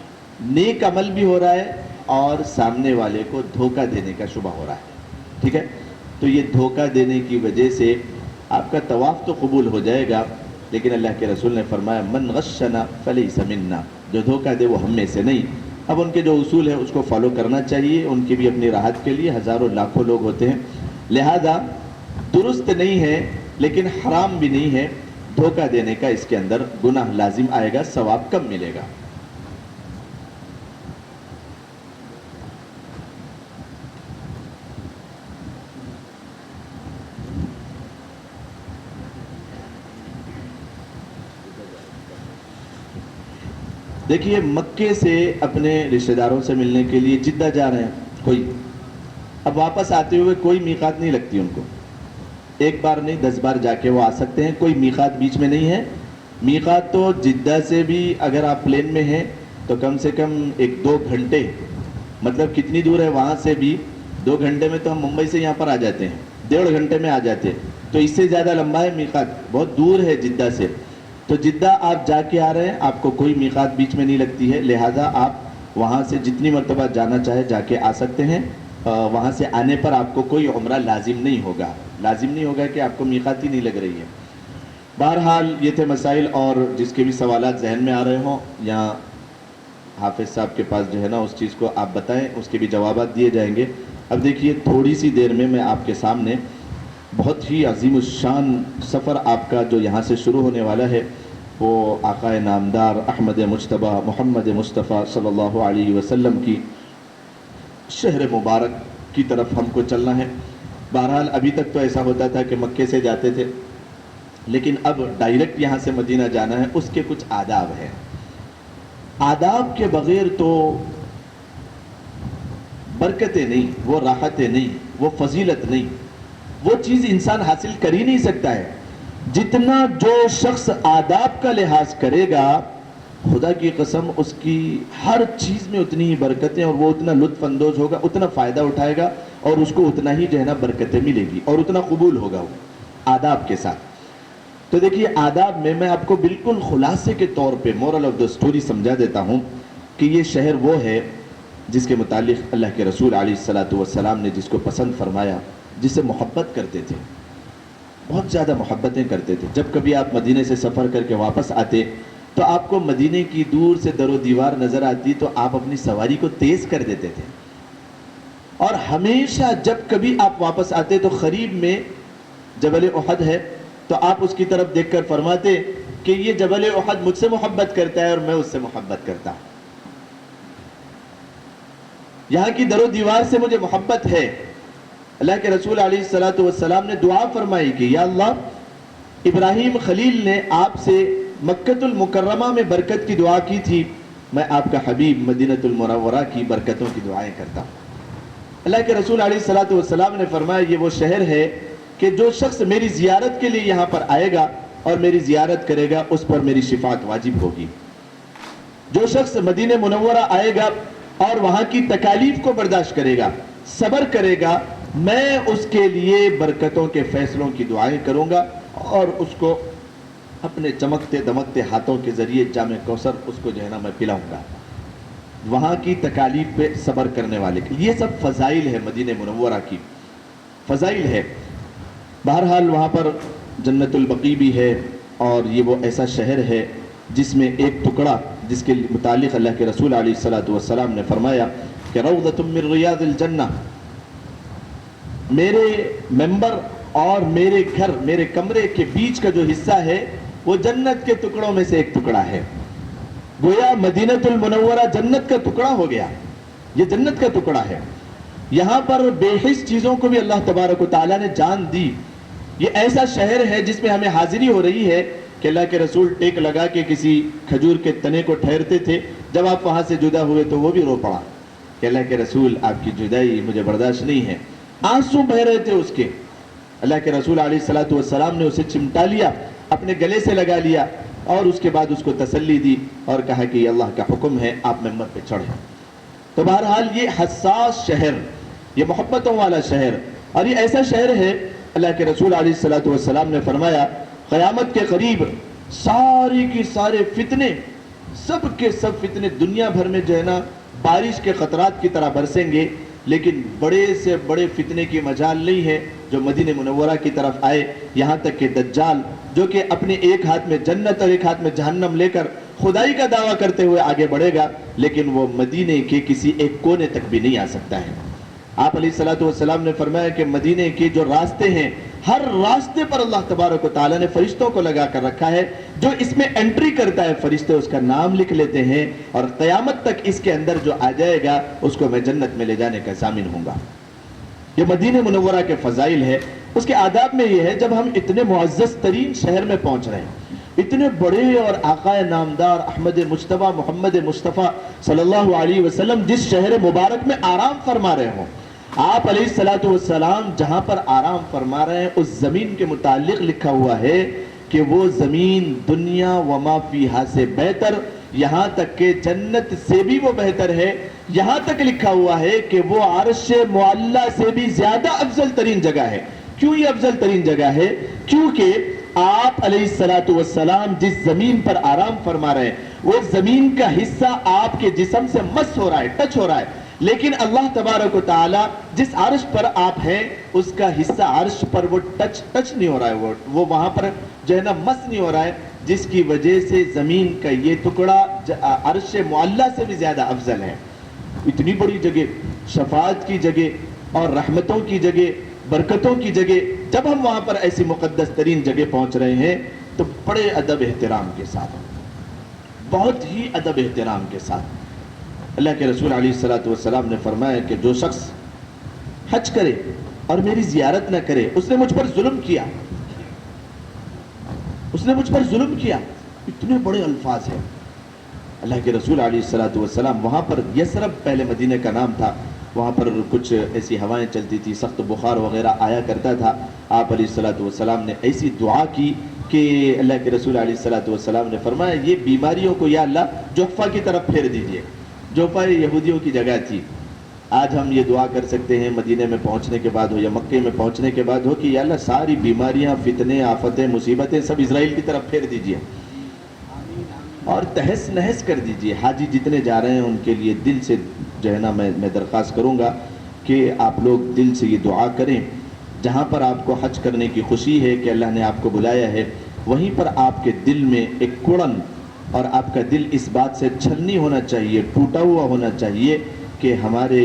نیک عمل بھی ہو رہا ہے اور سامنے والے کو دھوکہ دینے کا شبہ ہو رہا ہے. ٹھیک ہے؟ تو یہ دھوکہ دینے کی وجہ سے آپ کا طواف تو قبول ہو جائے گا، لیکن اللہ کے رسول نے فرمایا من غشنا فلیس منا، جو دھوکہ دے وہ ہم میں سے نہیں. اب ان کے جو اصول ہیں اس کو فالو کرنا چاہیے، ان کی بھی اپنی راحت کے لیے. ہزاروں لاکھوں لوگ ہوتے ہیں، لہذا درست نہیں ہے لیکن حرام بھی نہیں ہے. دھوکہ دینے کا اس کے اندر گناہ لازم آئے گا، ثواب کم ملے گا. دیکھیے مکے سے اپنے رشتہ داروں سے ملنے کے لیے جدہ جا رہے ہیں کوئی، اب واپس آتے ہوئے کوئی میقات نہیں لگتی ان کو. 1 بار نہیں 10 بار جا کے وہ آ سکتے ہیں، کوئی میقات بیچ میں نہیں ہے. میقات تو جدہ سے بھی اگر آپ پلین میں ہیں تو کم سے کم 1-2 گھنٹے، مطلب کتنی دور ہے وہاں سے بھی 2 گھنٹے میں تو ہم ممبئی سے یہاں پر آ جاتے ہیں، 1.5 گھنٹے میں آ جاتے ہیں. تو اس سے زیادہ لمبا ہے میقات، بہت دور ہے جدہ سے. تو جدہ آپ جا کے آ رہے ہیں، آپ کو کوئی میقات بیچ میں نہیں لگتی ہے، لہٰذا آپ وہاں سے جتنی مرتبہ جانا چاہے جا کے آ سکتے ہیں. وہاں سے آنے پر آپ کو کوئی عمرہ لازم نہیں ہوگا، لازم نہیں ہوگا کہ آپ کو میقات ہی نہیں لگ رہی ہے. بہرحال یہ تھے مسائل، اور جس کے بھی سوالات ذہن میں آ رہے ہوں یہاں حافظ صاحب کے پاس جو ہے نا اس چیز کو آپ بتائیں، اس کے بھی جوابات دیے جائیں گے. اب دیکھیے تھوڑی سی دیر میں آپ کے سامنے بہت ہی عظیم الشان سفر آپ کا جو یہاں سے شروع ہونے والا ہے، وہ آقا نامدار احمد مجتبی محمد مصطفیٰ صلی اللہ علیہ وسلم کی شہر مبارک کی طرف ہم کو چلنا ہے. بہرحال ابھی تک تو ایسا ہوتا تھا کہ مکے سے جاتے تھے، لیکن اب ڈائریکٹ یہاں سے مدینہ جانا ہے. اس کے کچھ آداب ہیں. آداب کے بغیر تو برکتیں نہیں، وہ راحتیں نہیں، وہ فضیلت نہیں، وہ چیز انسان حاصل کر ہی نہیں سکتا ہے. جتنا جو شخص آداب کا لحاظ کرے گا، خدا کی قسم اس کی ہر چیز میں اتنی ہی برکتیں، اور وہ اتنا لطف اندوز ہوگا، اتنا فائدہ اٹھائے گا، اور اس کو اتنا ہی جو ہے نا برکتیں ملے گی، اور اتنا قبول ہوگا وہ آداب کے ساتھ. تو دیکھیے آداب میں آپ کو بالکل خلاصے کے طور پہ مورل آف دا سٹوری سمجھا دیتا ہوں کہ یہ شہر وہ ہے جس کے متعلق اللہ کے رسول علیہ الصلاۃ والسلام نے جس کو پسند فرمایا، جس سے محبت کرتے تھے، بہت زیادہ محبتیں کرتے تھے. جب کبھی آپ مدینے سے سفر کر کے واپس آتے تو آپ کو مدینے کی دور سے در و دیوار نظر آتی تو آپ اپنی سواری کو تیز کر دیتے تھے. اور ہمیشہ جب کبھی آپ واپس آتے تو قریب میں جبل احد ہے، تو آپ اس کی طرف دیکھ کر فرماتے کہ یہ جبل احد مجھ سے محبت کرتا ہے اور میں اس سے محبت کرتا ہوں. یہاں کی در و دیوار سے مجھے محبت ہے. اللہ کے رسول علیہ الصلاۃ والسلام نے دعا فرمائی کہ یا اللہ، ابراہیم خلیل نے آپ سے مکۃ المکرمہ میں برکت کی دعا کی تھی، میں آپ کا حبیب مدینۃ المنورہ کی برکتوں کی دعائیں کرتا ہوں. اللہ کے رسول علیہ الصلاۃ والسلام نے فرمایا یہ وہ شہر ہے کہ جو شخص میری زیارت کے لیے یہاں پر آئے گا اور میری زیارت کرے گا اس پر میری شفاعت واجب ہوگی. جو شخص مدینہ منورہ آئے گا اور وہاں کی تکالیف کو برداشت کرے گا، صبر کرے گا، میں اس کے لیے برکتوں کے فیصلوں کی دعائیں کروں گا اور اس کو اپنے چمکتے دمکتے ہاتھوں کے ذریعے جام کوثر اس کو جو ہے نا میں پلاؤں گا. وہاں کی تکالیف پہ صبر کرنے والے کے یہ سب فضائل ہے، مدینہ منورہ کی فضائل ہے. بہرحال وہاں پر جنت البقیع بھی ہے، اور یہ وہ ایسا شہر ہے جس میں ایک ٹکڑا، جس کے متعلق اللہ کے رسول علیہ الصلوۃ والسلام نے فرمایا کہ روضۃ من ریاض الجنہ، میرے ممبر اور میرے گھر، میرے کمرے کے بیچ کا جو حصہ ہے وہ جنت کے ٹکڑوں میں سے ایک ٹکڑا ہے۔ گویا مدینہ المنورہ جنت کا ٹکڑا ہو گیا، یہ جنت کا ٹکڑا ہے۔ یہاں پر بے حس چیزوں کو بھی اللہ تبارک و تعالیٰ نے جان دی۔ یہ ایسا شہر ہے جس میں ہمیں حاضری ہو رہی ہے کہ اللہ کے رسول ٹیک لگا کے کسی کھجور کے تنے کو ٹھہرتے تھے، جب آپ وہاں سے جدا ہوئے تو وہ بھی رو پڑا کہ اللہ کے رسول آپ کی جدائی مجھے برداشت نہیں ہے، آنسو بہ رہے تھے اس کے۔ اللہ کے رسول علیہ الصلوۃ والسلام نے اسے چمٹا لیا، اپنے گلے سے لگا لیا، اور اس کے بعد اس کو تسلی دی اور کہا کہ یہ اللہ کا حکم ہے، آپ ممبر پہ چڑھیں۔ تو بہرحال یہ حساس شہر، یہ محبتوں والا شہر، اور یہ ایسا شہر ہے، اللہ کے رسول علیہ الصلوۃ والسلام نے فرمایا قیامت کے قریب ساری کی سارے فتنے، سب کے سب فتنے دنیا بھر میں جو ہے نا بارش کے قطرات کی طرح برسیں گے، لیکن بڑے سے بڑے فتنے کی مجال نہیں ہے جو مدینہ منورہ کی طرف آئے، یہاں تک کہ دجال جو کہ اپنے ایک ہاتھ میں جنت اور ایک ہاتھ میں جہنم لے کر خدائی کا دعویٰ کرتے ہوئے آگے بڑھے گا، لیکن وہ مدینے کے کسی ایک کونے تک بھی نہیں آ سکتا ہے۔ آپ علیہ الصلوۃ والسلام نے فرمایا کہ مدینے کے جو راستے ہیں، ہر راستے پر اللہ تبارک و تعالیٰ نے فرشتوں کو لگا کر رکھا ہے، جو اس میں انٹری کرتا ہے فرشتے اس کا نام لکھ لیتے ہیں، اور قیامت تک اس کے اندر جو آ جائے گا اس کو میں جنت میں لے جانے کا ضامن ہوں گا۔ یہ مدینہ منورہ کے فضائل ہے۔ اس کے آداب میں یہ ہے، جب ہم اتنے معزز ترین شہر میں پہنچ رہے ہیں، اتنے بڑے اور آقا نامدار احمد مجتبیٰ محمد مصطفیٰ صلی اللہ علیہ وسلم جس شہر مبارک میں آرام فرما رہے ہوں، آپ علیہ الصلوۃ والسلام جہاں پر آرام فرما رہے ہیں اس زمین کے متعلق لکھا ہوا ہے کہ وہ زمین دنیا وما فیہا سے بہتر، یہاں تک کہ جنت سے بھی وہ بہتر ہے، یہاں تک لکھا ہوا ہے کہ وہ عرش معلیٰ سے بھی زیادہ افضل ترین جگہ ہے۔ کیوں یہ افضل ترین جگہ ہے؟ کیونکہ آپ علیہ الصلوۃ والسلام جس زمین پر آرام فرما رہے ہیں وہ زمین کا حصہ آپ کے جسم سے مس ہو رہا ہے، ٹچ ہو رہا ہے، لیکن اللہ تبارک و تعالیٰ جس عرش پر آپ ہیں اس کا حصہ عرش پر وہ ٹچ نہیں ہو رہا ہے، وہ وہاں پر جو ہے نا مس نہیں ہو رہا ہے، جس کی وجہ سے زمین کا یہ ٹکڑا عرش معلیٰ سے بھی زیادہ افضل ہے۔ اتنی بڑی جگہ، شفاعت کی جگہ اور رحمتوں کی جگہ، برکتوں کی جگہ، جب ہم وہاں پر ایسی مقدس ترین جگہ پہنچ رہے ہیں تو بڑے ادب احترام کے ساتھ، بہت ہی ادب احترام کے ساتھ اللہ کے رسول علیہ الصلوۃ والسلام نے فرمایا کہ جو شخص حج کرے اور میری زیارت نہ کرے اس نے مجھ پر ظلم کیا، اس نے مجھ پر ظلم کیا۔ اتنے بڑے الفاظ ہیں اللہ کے رسول علیہ الصلوۃ والسلام۔ وہاں پر یثرب پہلے مدینہ کا نام تھا، وہاں پر کچھ ایسی ہوائیں چلتی تھی، سخت بخار وغیرہ آیا کرتا تھا۔ آپ علیہ الصلوۃ والسلام نے ایسی دعا کی کہ اللہ کے رسول علیہ الصلوۃ والسلام نے فرمایا یہ بیماریوں کو یا اللہ جحفہ کی طرف پھیر دیجئے۔ جحفہ یہودیوں کی جگہ تھی۔ آج ہم یہ دعا کر سکتے ہیں مدینے میں پہنچنے کے بعد ہو یا مکے میں پہنچنے کے بعد ہو کہ یا اللہ ساری بیماریاں، فتنے، آفتیں، مصیبتیں سب اسرائیل کی طرف پھیر دیجئے اور تہس نہس کر دیجئے۔ حاجی جتنے جا رہے ہیں ان کے لیے دل سے جو ہے نا میں درخواست کروں گا کہ آپ لوگ دل سے یہ دعا کریں، جہاں پر آپ کو حج کرنے کی خوشی ہے کہ اللہ نے آپ کو بلایا ہے، وہیں پر آپ کے دل میں ایک کڑن اور آپ کا دل اس بات سے چھلنی ہونا چاہیے، ٹوٹا ہوا ہونا چاہیے کہ ہمارے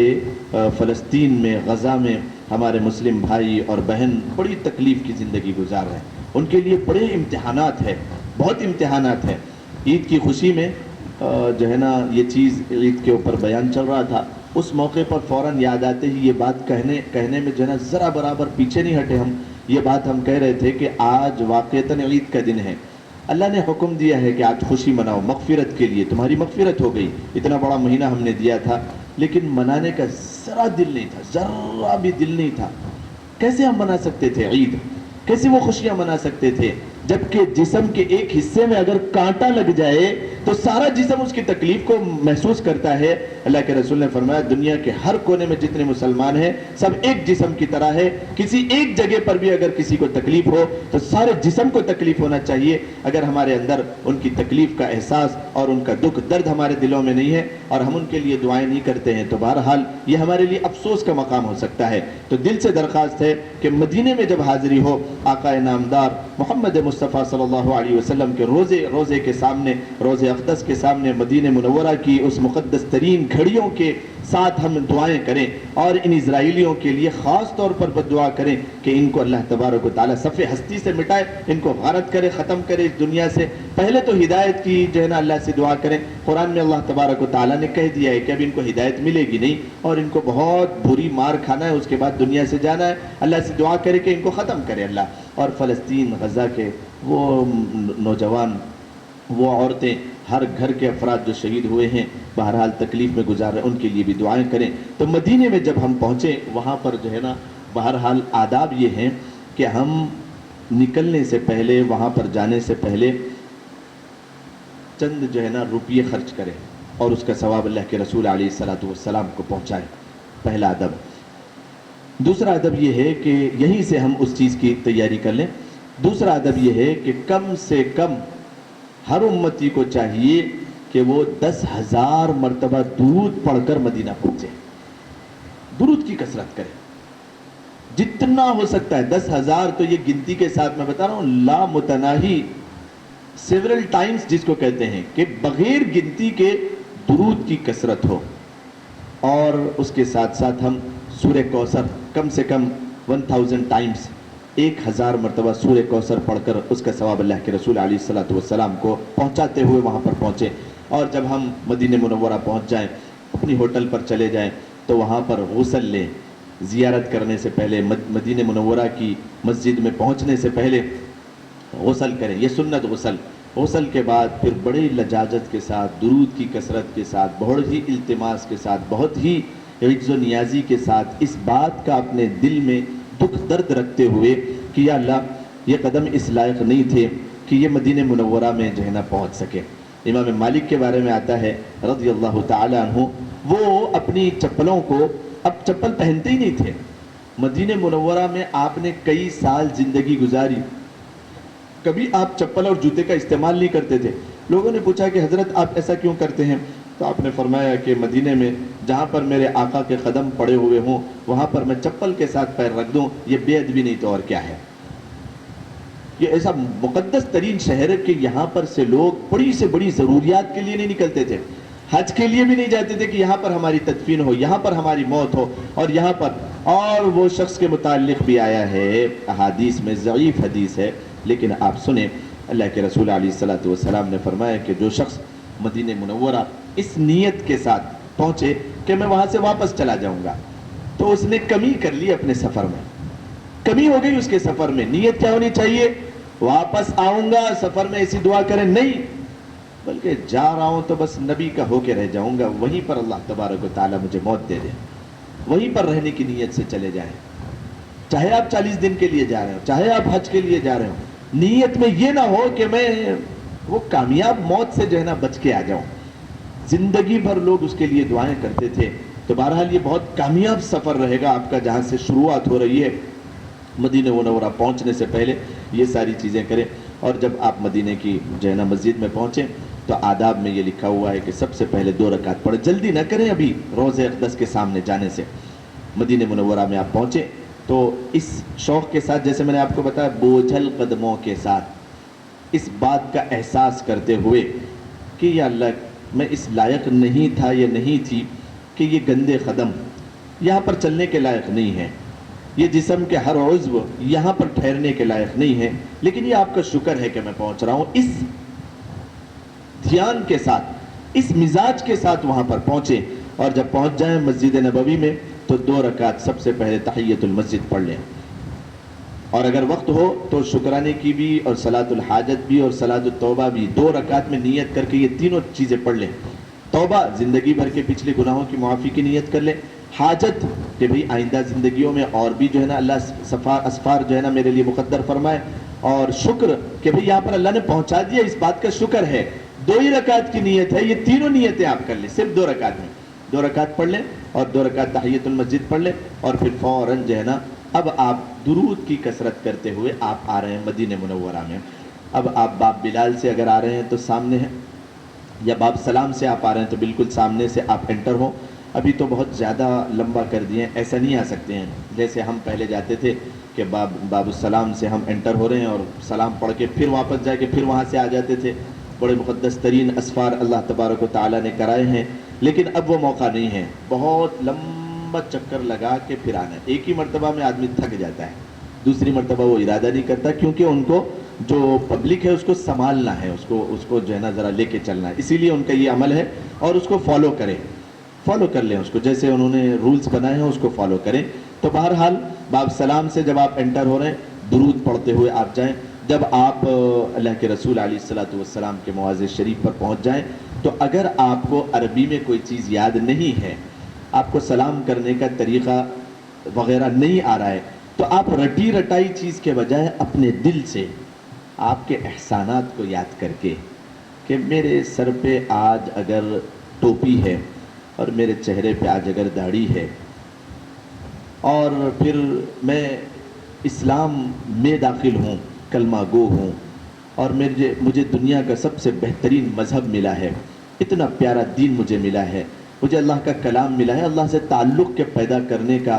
فلسطین میں، غزہ میں ہمارے مسلم بھائی اور بہن بڑی تکلیف کی زندگی گزار رہے ہیں، ان کے لیے بڑے امتحانات ہیں، بہت امتحانات ہیں۔ عید کی خوشی میں جو ہے نا یہ چیز عید کے اوپر بیان چل رہا تھا، اس موقع پر فوراً یاد آتے ہی یہ بات کہنے میں جو ہے نا ذرا برابر پیچھے نہیں ہٹے ہم۔ یہ بات ہم کہہ رہے تھے کہ آج واقعتاً عید کا دن ہے، اللہ نے حکم دیا ہے کہ آج خوشی مناؤ مغفرت کے لیے، تمہاری مغفرت ہو گئی، اتنا بڑا مہینہ ہم نے دیا تھا، لیکن منانے کا ذرا دل نہیں تھا، ذرا بھی دل نہیں تھا۔ کیسے ہم منا سکتے تھے عید؟ کیسے وہ خوشیاں منا سکتے تھے جبکہ جسم کے ایک حصے میں اگر کانٹا لگ جائے تو سارا جسم اس کی تکلیف کو محسوس کرتا ہے۔ اللہ کے رسول نے فرمایا دنیا کے ہر کونے میں جتنے مسلمان ہیں سب ایک جسم کی طرح ہے، کسی ایک جگہ پر بھی اگر کسی کو تکلیف ہو تو سارے جسم کو تکلیف ہونا چاہیے۔ اگر ہمارے اندر ان کی تکلیف کا احساس اور ان کا دکھ درد ہمارے دلوں میں نہیں ہے اور ہم ان کے لیے دعائیں نہیں کرتے ہیں تو بہرحال یہ ہمارے لیے افسوس کا مقام ہو سکتا ہے۔ تو دل سے درخواست ہے کہ مدینے میں جب حاضری ہو آقا نامدار محمد مصطفیٰ صلی اللہ علیہ وسلم کے روزے کے سامنے، روزے اقدس کے سامنے، مدینہ منورہ کی اس مقدس ترین گھڑیوں کے ساتھ ہم دعائیں کریں اور ان اسرائیلیوں کے لیے خاص طور پر بددعا کریں کہ ان کو اللہ تبارک و تعالیٰ صف ہستی سے مٹائے، ان کو غارت کرے، ختم کرے اس دنیا سے۔ پہلے تو ہدایت کی جو ہے نا اللہ سے دعا کریں۔ قرآن میں اللہ تبارک و تعالیٰ نے کہہ دیا ہے کہ اب ان کو ہدایت ملے گی نہیں اور ان کو بہت بری مار کھانا ہے، اس کے بعد دنیا سے جانا ہے۔ اللہ سے دعا کرے کہ ان کو ختم کرے اللہ۔ اور فلسطین، غزہ کے وہ نوجوان، وہ عورتیں، ہر گھر کے افراد جو شہید ہوئے ہیں بہرحال تکلیف میں گزار رہے ہیں، ان کے لیے بھی دعائیں کریں۔ تو مدینے میں جب ہم پہنچے وہاں پر جو ہے نا بہرحال آداب یہ ہیں کہ ہم نکلنے سے پہلے، وہاں پر جانے سے پہلے چند جو ہے نا روپیے خرچ کریں اور اس کا ثواب اللہ کے رسول علیہ الصلوۃ والسلام کو پہنچائیں۔ پہلا ادب۔ دوسرا ادب یہ ہے کہ یہیں سے ہم اس چیز کی تیاری کر لیں۔ دوسرا ادب یہ ہے کہ کم سے کم ہر امتی کو چاہیے کہ وہ 10,000 مرتبہ درود پڑھ کر مدینہ پہنچے، درود کی کثرت کرے جتنا ہو سکتا ہے۔ 10,000 تو یہ گنتی کے ساتھ میں بتا رہا ہوں، لا متناہی، سیورل ٹائمز جس کو کہتے ہیں کہ بغیر گنتی کے درود کی کثرت ہو۔ اور اس کے ساتھ ساتھ ہم سورہ کوثر کم سے کم 1000 ٹائمز، 1000 مرتبہ سورہ کوثر پڑھ کر اس کا ثواب اللہ کے رسول علیہ الصلوۃ والسلام کو پہنچاتے ہوئے وہاں پر پہنچے۔ اور جب ہم مدینہ منورہ پہنچ جائیں، اپنی ہوٹل پر چلے جائیں تو وہاں پر غسل لیں۔ زیارت کرنے سے پہلے، مدینہ منورہ کی مسجد میں پہنچنے سے پہلے غسل کریں، یہ سنت غسل۔ غسل کے بعد پھر بڑے لجاجت کے ساتھ، درود کی کثرت کے ساتھ، بہت ہی التماس کے ساتھ، بہت ہی عجز و نیازی کے ساتھ اس بات کا اپنے دل میں دکھ درد رکھتے ہوئے کہ یا اللہ یہ قدم اس لائق نہیں تھے کہ یہ مدینہ منورہ میں جو ہے نا پہنچ سکے۔ امام مالک کے بارے میں آتا ہے رضی اللہ تعالی عنہ، وہ اپنی چپلوں کو، اب چپل پہنتے ہی نہیں تھے، مدینہ منورہ میں آپ نے کئی سال زندگی گزاری، کبھی آپ چپل اور جوتے کا استعمال نہیں کرتے تھے۔ لوگوں نے پوچھا کہ حضرت آپ ایسا کیوں کرتے ہیں؟ تو آپ نے فرمایا کہ مدینے میں جہاں پر میرے آقا کے قدم پڑے ہوئے ہوں وہاں پر میں چپل کے ساتھ پیر رکھ دوں، یہ بے ادبی نہیں تو اور کیا ہے۔ یہ ایسا مقدس ترین شہر ہے کہ یہاں پر سے لوگ بڑی سے بڑی ضروریات کے لیے نہیں نکلتے تھے، حج کے لیے بھی نہیں جاتے تھے کہ یہاں پر ہماری تدفین ہو، یہاں پر ہماری موت ہو، اور یہاں پر اور وہ شخص کے متعلق بھی آیا ہے احادیث میں، ضعیف حدیث ہے لیکن آپ سنیں، اللہ کے رسول علیہ الصلوۃ والسلام نے فرمایا کہ جو شخص مدینہ منورہ اس نیت کے ساتھ پہنچے کہ میں وہاں سے واپس چلا جاؤں گا، تو اس نے کمی کر لی اپنے سفر میں، کمی ہو گئی اس کے سفر میں۔ نیت کیا ہونی چاہیے؟ واپس آؤں گا، سفر میں ایسی دعا کریں نہیں، بلکہ جا رہا ہوں تو بس نبی کا ہو کے رہ جاؤں گا، وہیں پر اللہ تبارک و تعالیٰ مجھے موت دے دے، وہیں پر رہنے کی نیت سے چلے جائیں۔ چاہے آپ 40 دن کے لیے جا رہے ہو، چاہے آپ حج کے لیے جا رہے ہو، نیت میں یہ نہ ہو کہ میں وہ کامیاب موت سے جو ہے نا بچ کے آ جاؤں۔ زندگی بھر لوگ اس کے لیے دعائیں کرتے تھے، تو بہرحال یہ بہت کامیاب سفر رہے گا آپ کا جہاں سے شروعات ہو رہی ہے۔ مدینہ منورہ پہنچنے سے پہلے یہ ساری چیزیں کریں، اور جب آپ مدینہ کی جو ہے نا مسجد میں پہنچیں تو آداب میں یہ لکھا ہوا ہے کہ سب سے پہلے 2 رکعت پڑھیں، جلدی نہ کریں ابھی روضہ اقدس کے سامنے جانے سے۔ مدینہ منورہ میں آپ پہنچیں تو اس شوق کے ساتھ، جیسے میں نے آپ کو بتایا، بوجھل قدموں کے ساتھ اس بات کا احساس کرتے ہوئے کہ یا اللہ میں اس لائق نہیں تھا یا نہیں تھی کہ یہ گندے قدم یہاں پر چلنے کے لائق نہیں ہے، یہ جسم کے ہر عضو یہاں پر ٹھہرنے کے لائق نہیں ہے، لیکن یہ آپ کا شکر ہے کہ میں پہنچ رہا ہوں۔ اس دھیان کے ساتھ، اس مزاج کے ساتھ وہاں پر پہنچیں، اور جب پہنچ جائیں مسجد نبوی میں تو 2 رکعت سب سے پہلے تحیۃ المسجد پڑھ لیں، اور اگر وقت ہو تو شکرانے کی بھی اور صلاۃ الحاجت بھی اور صلاۃ التوبہ بھی 2 رکعت میں نیت کر کے یہ تینوں چیزیں پڑھ لیں۔ توبہ، زندگی بھر کے پچھلے گناہوں کی معافی کی نیت کر لیں۔ حاجت کہ بھئی آئندہ زندگیوں میں اور بھی جو ہے نا اللہ اسفار جو ہے نا میرے لیے مقدر فرمائے، اور شکر کہ بھئی یہاں پر اللہ نے پہنچا دیا، اس بات کا شکر ہے۔ 2 ہی رکعت کی نیت ہے، یہ تینوں نیتیں آپ کر لیں صرف 2 رکعت میں۔ 2 رکعت پڑھ لیں اور 2 رکعت تحیۃ المسجد پڑھ لیں اور پھر فوراً جو ہے نا اب آپ درود کی کثرت کرتے ہوئے آپ آ رہے ہیں مدینہ منورہ میں. اب آپ باب بلال سے اگر آ رہے ہیں تو سامنے ہیں، یا باب سلام سے آپ آ رہے ہیں تو بالکل سامنے سے آپ انٹر ہوں. ابھی تو بہت زیادہ لمبا کر دیے ہیں، ایسا نہیں آ سکتے ہیں جیسے ہم پہلے جاتے تھے کہ باب السلام سے ہم انٹر ہو رہے ہیں اور سلام پڑھ کے پھر واپس جا کے پھر وہاں سے آ جاتے تھے. بڑے مقدس ترین اسفار اللہ تبارک و تعالیٰ نے کرائے ہیں، لیکن اب وہ موقع نہیں ہے. بہت لمبا چکر لگا کے پھر آنا ہے. ایک ہی مرتبہ میں آدمی تھک جاتا ہے، دوسری مرتبہ وہ ارادہ نہیں کرتا، کیونکہ ان کو جو پبلک ہے اس کو سنبھالنا ہے، اس کو جو ہے نا ذرا لے کے چلنا ہے. اسی لیے ان کا یہ عمل ہے اور اس کو فالو کر لیں، اس کو جیسے انہوں نے رولز بنائے ہیں اس کو فالو کریں. تو بہرحال باب سلام سے جب آپ انٹر ہو رہے ہیں درود پڑھتے ہوئے آپ جائیں. جب آپ اللہ کے رسول علیہ الصلوۃ والسلام کے معزز شریف پر پہنچ جائیں تو اگر آپ کو عربی میں کوئی چیز یاد نہیں ہے، آپ کو سلام کرنے کا طریقہ وغیرہ نہیں آ رہا ہے، تو آپ رٹی رٹائی چیز کے بجائے اپنے دل سے آپ کے احسانات کو یاد کر کے کہ میرے سر پہ آج اگر ٹوپی ہے اور میرے چہرے پہ آج اگر داڑھی ہے اور پھر میں اسلام میں داخل ہوں، کلمہ گو ہوں اور مجھے دنیا کا سب سے بہترین مذہب ملا ہے، اتنا پیارا دین مجھے ملا ہے، مجھے اللہ کا کلام ملا ہے، اللہ سے تعلق کے پیدا کرنے کا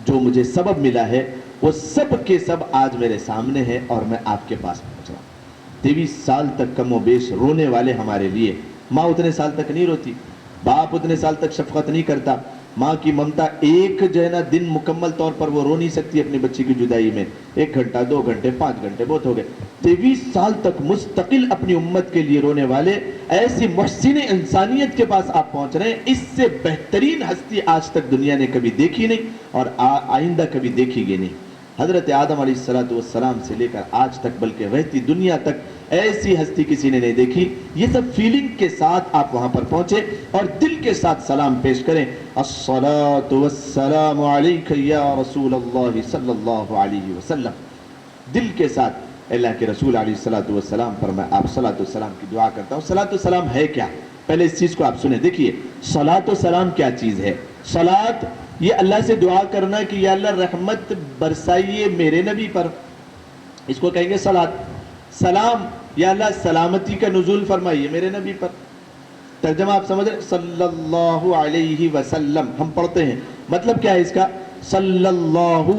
جو مجھے سبب ملا ہے وہ سب کے سب آج میرے سامنے ہے اور میں آپ کے پاس پہنچ رہا ہوں. 23 سال تک کم و بیش رونے والے ہمارے لیے، ماں اتنے سال تک نہیں روتی، باپ اتنے سال تک شفقت نہیں کرتا، ماں کی ممتا ایک جو ہے نا دن مکمل طور پر وہ رو نہیں سکتی اپنی بچی کی جدائی میں، 1 گھنٹہ 2 گھنٹے 5 گھنٹے بہت ہو گئے. 23 سال تک مستقل اپنی امت کے لیے رونے والے ایسی محسن انسانیت کے پاس آپ پہنچ رہے ہیں. اس سے بہترین ہستی آج تک دنیا نے کبھی دیکھی نہیں اور آئندہ کبھی دیکھی گی نہیں. حضرت آدم علیہ السلام سے لے کر آج تک بلکہ رہتی دنیا تک ایسی ہستی کسی نے نہیں دیکھی. یہ سب فیلنگ کے ساتھ آپ وہاں پر پہنچے اور دل کے ساتھ سلام پیش کریں. الصلاۃ والسلام علیک یا رسول اللہ صلی اللہ علیہ وسلم. دل کے ساتھ اللہ کے رسول علیہ الصلوۃ والسلام پر میں آپ صلاۃ والسلام کی دعا کرتا ہوں. صلاۃ والسلام ہے کیا؟ پہلے اس چیز کو آپ سنیں. دیکھیے صلاۃ والسلام کیا چیز ہے. صلاۃ یہ اللہ سے دعا کرنا کہ یا اللہ رحمت برسائیے میرے نبی پر، اس کو کہیں گے صلاۃ. سلام یا اللہ سلامتی کا نزول فرمائیے میرے نبی پر. ترجمہ آپ سمجھ رہے، صلی اللہ علیہ وسلم ہم پڑھتے ہیں، مطلب کیا ہے اس کا؟ صلی اللہ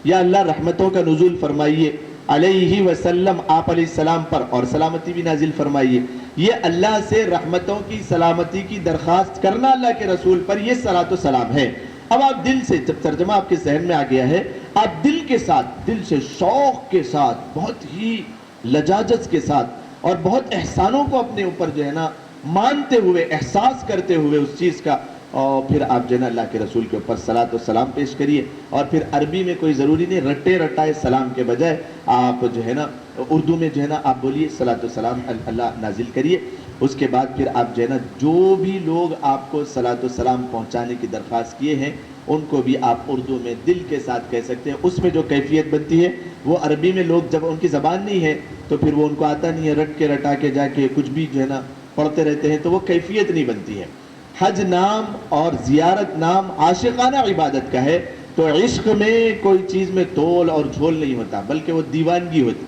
یا اللہ رحمتوں کا نزول فرمائیے، علیہ وسلم آپ علیہ السلام پر، اور سلامتی بھی نازل فرمائیے. یہ اللہ سے رحمتوں کی سلامتی کی درخواست کرنا اللہ کے رسول پر، یہ صلاۃ و سلام ہے. اب آپ دل سے، جب ترجمہ آپ کے ذہن میں آ گیا ہے، آپ دل کے ساتھ، دل سے شوق کے ساتھ، بہت ہی لجاجت کے ساتھ اور بہت احسانوں کو اپنے اوپر جو ہے نا مانتے ہوئے، احساس کرتے ہوئے اس چیز کا، اور پھر آپ جو ہے نا اللہ کے رسول کے اوپر صلاۃ و سلام پیش کریے. اور پھر عربی میں کوئی ضروری نہیں، رٹے رٹائے سلام کے بجائے آپ جو ہے نا اردو میں جو ہے نا آپ بولیے صلاۃ و سلام اللہ نازل کریے. اس کے بعد پھر آپ جو ہے نا جو بھی لوگ آپ کو صلاۃ و سلام پہنچانے کی درخواست کیے ہیں ان کو بھی آپ اردو میں دل کے ساتھ کہہ سکتے ہیں. اس میں جو کیفیت بنتی ہے وہ عربی میں لوگ جب ان کی زبان نہیں ہے تو پھر وہ ان کو آتا نہیں ہے، رٹ کے رٹا کے جا کے کچھ بھی جو ہے نا پڑھتے رہتے ہیں تو وہ کیفیت نہیں بنتی ہے. حج نام اور زیارت نام عاشقانہ عبادت کا ہے، تو عشق میں کوئی چیز میں تول اور جھول نہیں ہوتا بلکہ وہ دیوانگی ہوتی.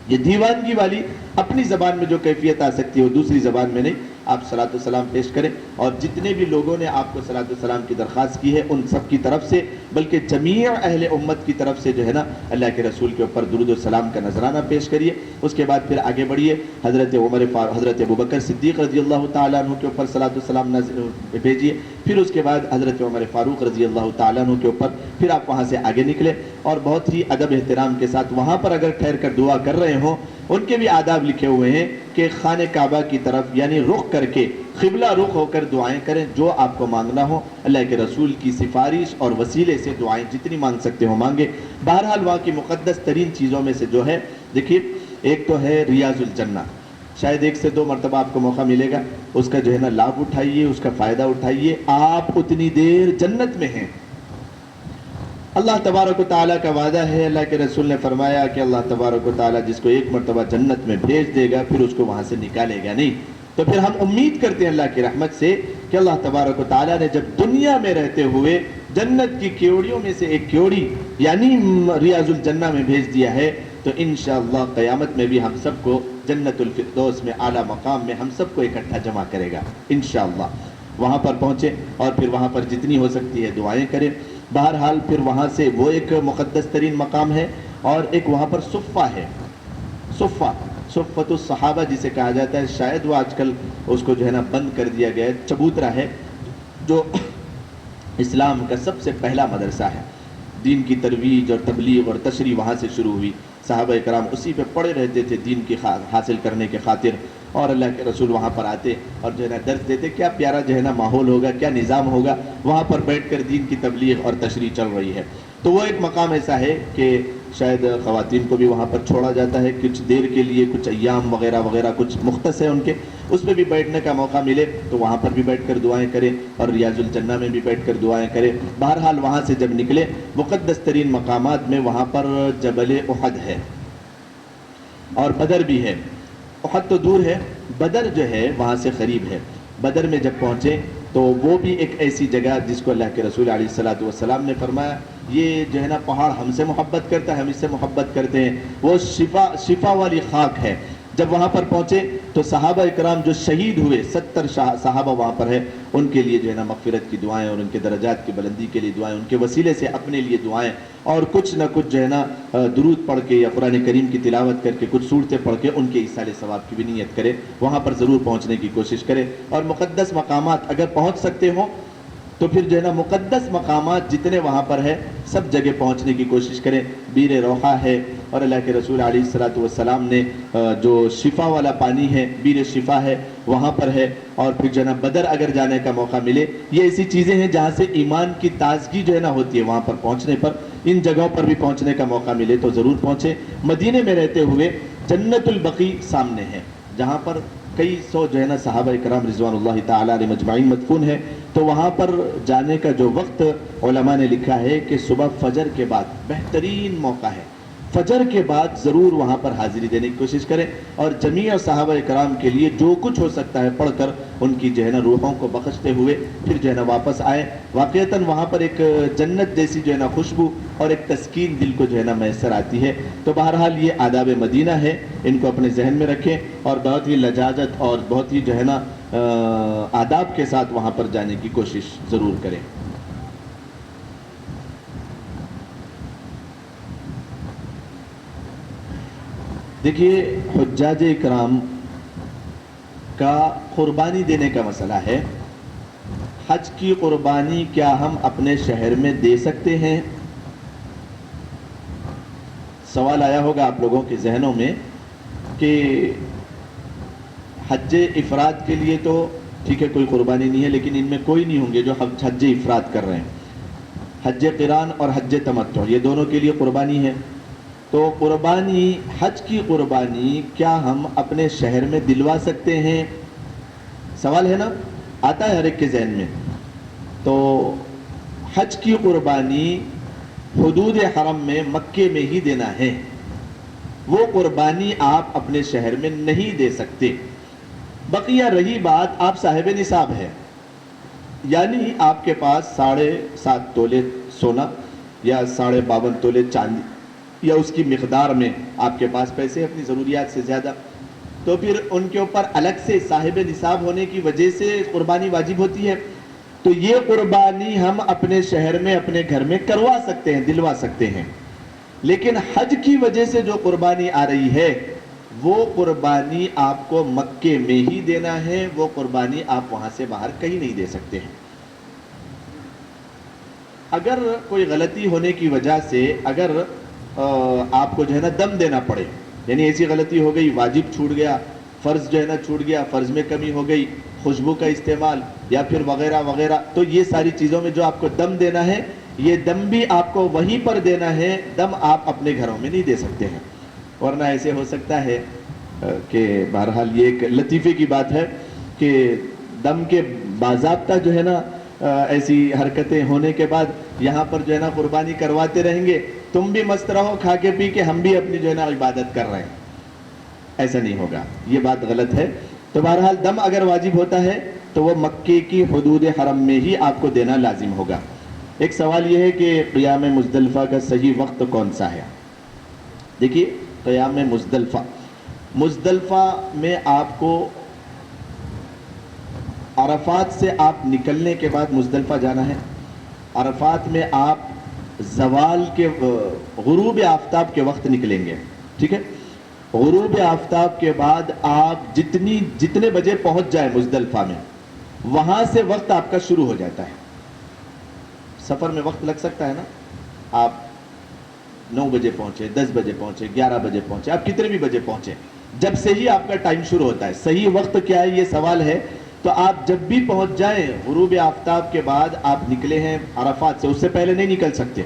یہ دیوانگی والی اپنی زبان میں جو کیفیت آ سکتی ہے وہ دوسری زبان میں نہیں. آپ صلاۃ و سلام پیش کریں اور جتنے بھی لوگوں نے آپ کو صلاۃ و سلام کی درخواست کی ہے ان سب کی طرف سے، بلکہ جمیع اہل امت کی طرف سے جو ہے نا اللہ کے رسول کے اوپر درود و سلام کا نذرانہ پیش کریے. اس کے بعد پھر آگے بڑھیے، حضرت حضرت ابوبکر صدیق رضی اللہ تعالیٰ عنہ کے اوپر صلاۃ و سلام بھیجیے. پھر اس کے بعد حضرت عمر فاروق رضی اللہ تعالیٰ عنہ کے اوپر. پھر آپ وہاں سے آگے نکلے اور بہت ہی ادب احترام کے ساتھ وہاں پر اگر ٹھہر کر دعا کر رہے ہوں ان کے بھی آداب لکھے ہوئے ہیں کہ خانہ کعبہ کی طرف یعنی رخ کر کے قبلہ رخ ہو کر دعائیں کریں. جو آپ کو مانگنا ہو اللہ کے رسول کی سفارش اور وسیلے سے دعائیں جتنی مانگ سکتے ہو مانگے. بہرحال وہاں کی مقدس ترین چیزوں میں سے جو ہے، دیکھیے ایک تو ہے ریاض الجنہ. شاید 1 سے 2 مرتبہ آپ کو موقع ملے گا، اس کا جو ہے نا لابھ اٹھائیے، اس کا فائدہ اٹھائیے. آپ اتنی دیر جنت میں ہیں. اللہ تبارک و تعالیٰ کا وعدہ ہے، اللہ کے رسول نے فرمایا کہ اللہ تبارک و تعالیٰ جس کو 1 مرتبہ جنت میں بھیج دے گا پھر اس کو وہاں سے نکالے گا نہیں. تو پھر ہم امید کرتے ہیں اللہ کی رحمت سے کہ اللہ تبارک و تعالیٰ نے جب دنیا میں رہتے ہوئے جنت کی کیوڑیوں میں سے ایک کیوڑی یعنی ریاض الجنہ میں بھیج دیا ہے تو انشاءاللہ قیامت میں بھی ہم سب کو جنت الفردوس میں اعلیٰ مقام میں ہم سب کو اکٹھا جمع کرے گا انشاءاللہ. وہاں پر پہنچے اور پھر وہاں پر جتنی ہو سکتی ہے دعائیں کریں. بہرحال پھر وہاں سے وہ ایک مقدس ترین مقام ہے اور ایک وہاں پر صفہ ہے. صفۃ الصحابہ جسے کہا جاتا ہے، شاید وہ آج کل اس کو جو ہے نا بند کر دیا گیا ہے. چبوترا ہے جو اسلام کا سب سے پہلا مدرسہ ہے. دین کی ترویج اور تبلیغ اور تشریح وہاں سے شروع ہوئی. صحابہ کرام اسی پہ پڑے رہتے تھے دین کی حاصل کرنے کے خاطر، اور اللہ کے رسول وہاں پر آتے اور جو ہے نا درس دیتے. کیا پیارا جو ہے نا ماحول ہوگا، کیا نظام ہوگا، وہاں پر بیٹھ کر دین کی تبلیغ اور تشریح چل رہی ہے. تو وہ ایک مقام ایسا ہے کہ شاید خواتین کو بھی وہاں پر چھوڑا جاتا ہے کچھ دیر کے لیے، کچھ ایام وغیرہ وغیرہ کچھ مختص ہے ان کے، اس پہ بھی بیٹھنے کا موقع ملے تو وہاں پر بھی بیٹھ کر دعائیں کریں اور ریاض الجنہ میں بھی بیٹھ کر دعائیں کریں. بہرحال وہاں سے جب نکلے مقدس ترین مقامات میں وہاں پر جبل احد ہے اور بدر بھی ہے. احد تو دور ہے، بدر جو ہے وہاں سے قریب ہے. بدر میں جب پہنچے تو وہ بھی ایک ایسی جگہ جس کو اللہ کے رسول علیہ الصلوۃ والسلام نے فرمایا یہ جو ہے نا پہاڑ ہم سے محبت کرتا ہے، ہم اس سے محبت کرتے ہیں. وہ شفا والی خاک ہے. جب وہاں پر پہنچے تو صحابہ اکرام جو شہید ہوئے 70 صحابہ وہاں پر ہے، ان کے لیے جو ہے نا مغفرت کی دعائیں اور ان کے درجات کی بلندی کے لیے دعائیں، ان کے وسیلے سے اپنے لیے دعائیں اور کچھ نہ کچھ جو ہے نا درود پڑھ کے یا قرآن کریم کی تلاوت کر کے کچھ صورتیں پڑھ کے ان کے ایصال ثواب کی بھی نیت کرے. وہاں پر ضرور پہنچنے کی کوشش کرے. اور مقدس مقامات اگر پہنچ سکتے ہوں تو پھر جو ہے نا مقدس مقامات جتنے وہاں پر ہے سب جگہ پہنچنے کی کوشش کریں. بیر روحہ ہے اور اللہ کے رسول علیہ الصلوۃ والسلام نے جو شفا والا پانی ہے بیر شفا ہے وہاں پر ہے. اور پھر جو ہے نا بدر اگر جانے کا موقع ملے، یہ ایسی چیزیں ہیں جہاں سے ایمان کی تازگی جو ہے نا ہوتی ہے. وہاں پر پہنچنے پر ان جگہوں پر بھی پہنچنے کا موقع ملے تو ضرور پہنچے. مدینے میں رہتے ہوئے جنت البقیع سامنے ہے جہاں پر کئی سو جو ہے نا صحابہ کرام رضوان اللہ تعالیٰ علیہ مجمعین مدفون ہے. تو وہاں پر جانے کا جو وقت علماء نے لکھا ہے کہ صبح فجر کے بعد بہترین موقع ہے. فجر کے بعد ضرور وہاں پر حاضری دینے کی کوشش کریں اور جمیع صحابہ کرام کے لیے جو کچھ ہو سکتا ہے پڑھ کر ان کی جو ہے نا روحوں کو بخشتے ہوئے پھر جو ہے نا واپس آئے. واقعتاً وہاں پر ایک جنت جیسی جو ہے نا خوشبو اور ایک تسکین دل کو جو ہے نا میسر آتی ہے. تو بہرحال یہ آداب مدینہ ہے، ان کو اپنے ذہن میں رکھیں اور بہت ہی لجاجت اور بہت ہی جو ہے نا آداب کے ساتھ وہاں پر جانے کی کوشش ضرور کریں. دیکھیے حجاج اکرام کا قربانی دینے کا مسئلہ ہے. حج کی قربانی کیا ہم اپنے شہر میں دے سکتے ہیں؟ سوال آیا ہوگا آپ لوگوں کے ذہنوں میں کہ حج افراد کے لیے تو ٹھیک ہے کوئی قربانی نہیں ہے، لیکن ان میں کوئی نہیں ہوں گے جو حج افراد کر رہے ہیں. حج قران اور حج تمتع یہ دونوں کے لیے قربانی ہے. تو قربانی، حج کی قربانی کیا ہم اپنے شہر میں دلوا سکتے ہیں؟ سوال ہے نا، آتا ہے ہر ایک کے ذہن میں. تو حج کی قربانی حدود حرم میں مکے میں ہی دینا ہے. وہ قربانی آپ اپنے شہر میں نہیں دے سکتے. بقیہ رہی بات آپ صاحب نصاب ہے، یعنی آپ کے پاس 7.5 تولے سونا یا 52.5 تولے چاندی یا اس کی مقدار میں آپ کے پاس پیسے اپنی ضروریات سے زیادہ، تو پھر ان کے اوپر الگ سے صاحب نصاب ہونے کی وجہ سے قربانی واجب ہوتی ہے. تو یہ قربانی ہم اپنے شہر میں اپنے گھر میں کروا سکتے ہیں، دلوا سکتے ہیں. لیکن حج کی وجہ سے جو قربانی آ رہی ہے وہ قربانی آپ کو مکے میں ہی دینا ہے. وہ قربانی آپ وہاں سے باہر کہیں نہیں دے سکتے ہیں. اگر کوئی غلطی ہونے کی وجہ سے اگر آپ کو جو ہے نا دم دینا پڑے، یعنی ایسی غلطی ہو گئی واجب چھوٹ گیا، فرض جو ہے نا چھوٹ گیا، فرض میں کمی ہو گئی، خوشبو کا استعمال یا پھر وغیرہ وغیرہ، تو یہ ساری چیزوں میں جو آپ کو دم دینا ہے یہ دم بھی آپ کو وہیں پر دینا ہے. دم آپ اپنے گھروں میں نہیں دے سکتے ہیں. ورنہ ایسے ہو سکتا ہے کہ بہرحال یہ ایک لطیفے کی بات ہے کہ دم کے باضابطہ جو ہے نا ایسی حرکتیں ہونے کے بعد یہاں پر جو ہے نا قربانی کرواتے رہیں گے، تم بھی مست رہو کھا کے پی کے، ہم بھی اپنی جو ہے نا عبادت کر رہے ہیں. ایسا نہیں ہوگا، یہ بات غلط ہے. تو بہرحال دم اگر واجب ہوتا ہے تو وہ مکے کی حدود حرم میں ہی آپ کو دینا لازم ہوگا۔ ایک سوال یہ ہے کہ قیام مزدلفہ کا صحیح وقت کون سا ہے؟ دیکھیے، قیام مزدلفہ میں آپ کو عرفات سے آپ نکلنے کے بعد مزدلفہ جانا ہے۔ عرفات میں آپ زوال کے غروب آفتاب کے وقت نکلیں گے، ٹھیک ہے؟ غروب آفتاب کے بعد آپ جتنے بجے پہنچ جائیں مزدلفہ میں، وہاں سے وقت آپ کا شروع ہو جاتا ہے۔ سفر میں وقت لگ سکتا ہے نا، آپ 9 بجے پہنچے، 10 بجے پہنچے، 11 بجے پہنچے، آپ کتنے بھی بجے پہنچے، جب سے ہی آپ کا ٹائم شروع ہوتا ہے۔ صحیح وقت کیا ہے یہ سوال ہے، تو آپ جب بھی پہنچ جائیں غروب آفتاب کے بعد، آپ نکلے ہیں عرفات سے، اس سے پہلے نہیں نکل سکتے،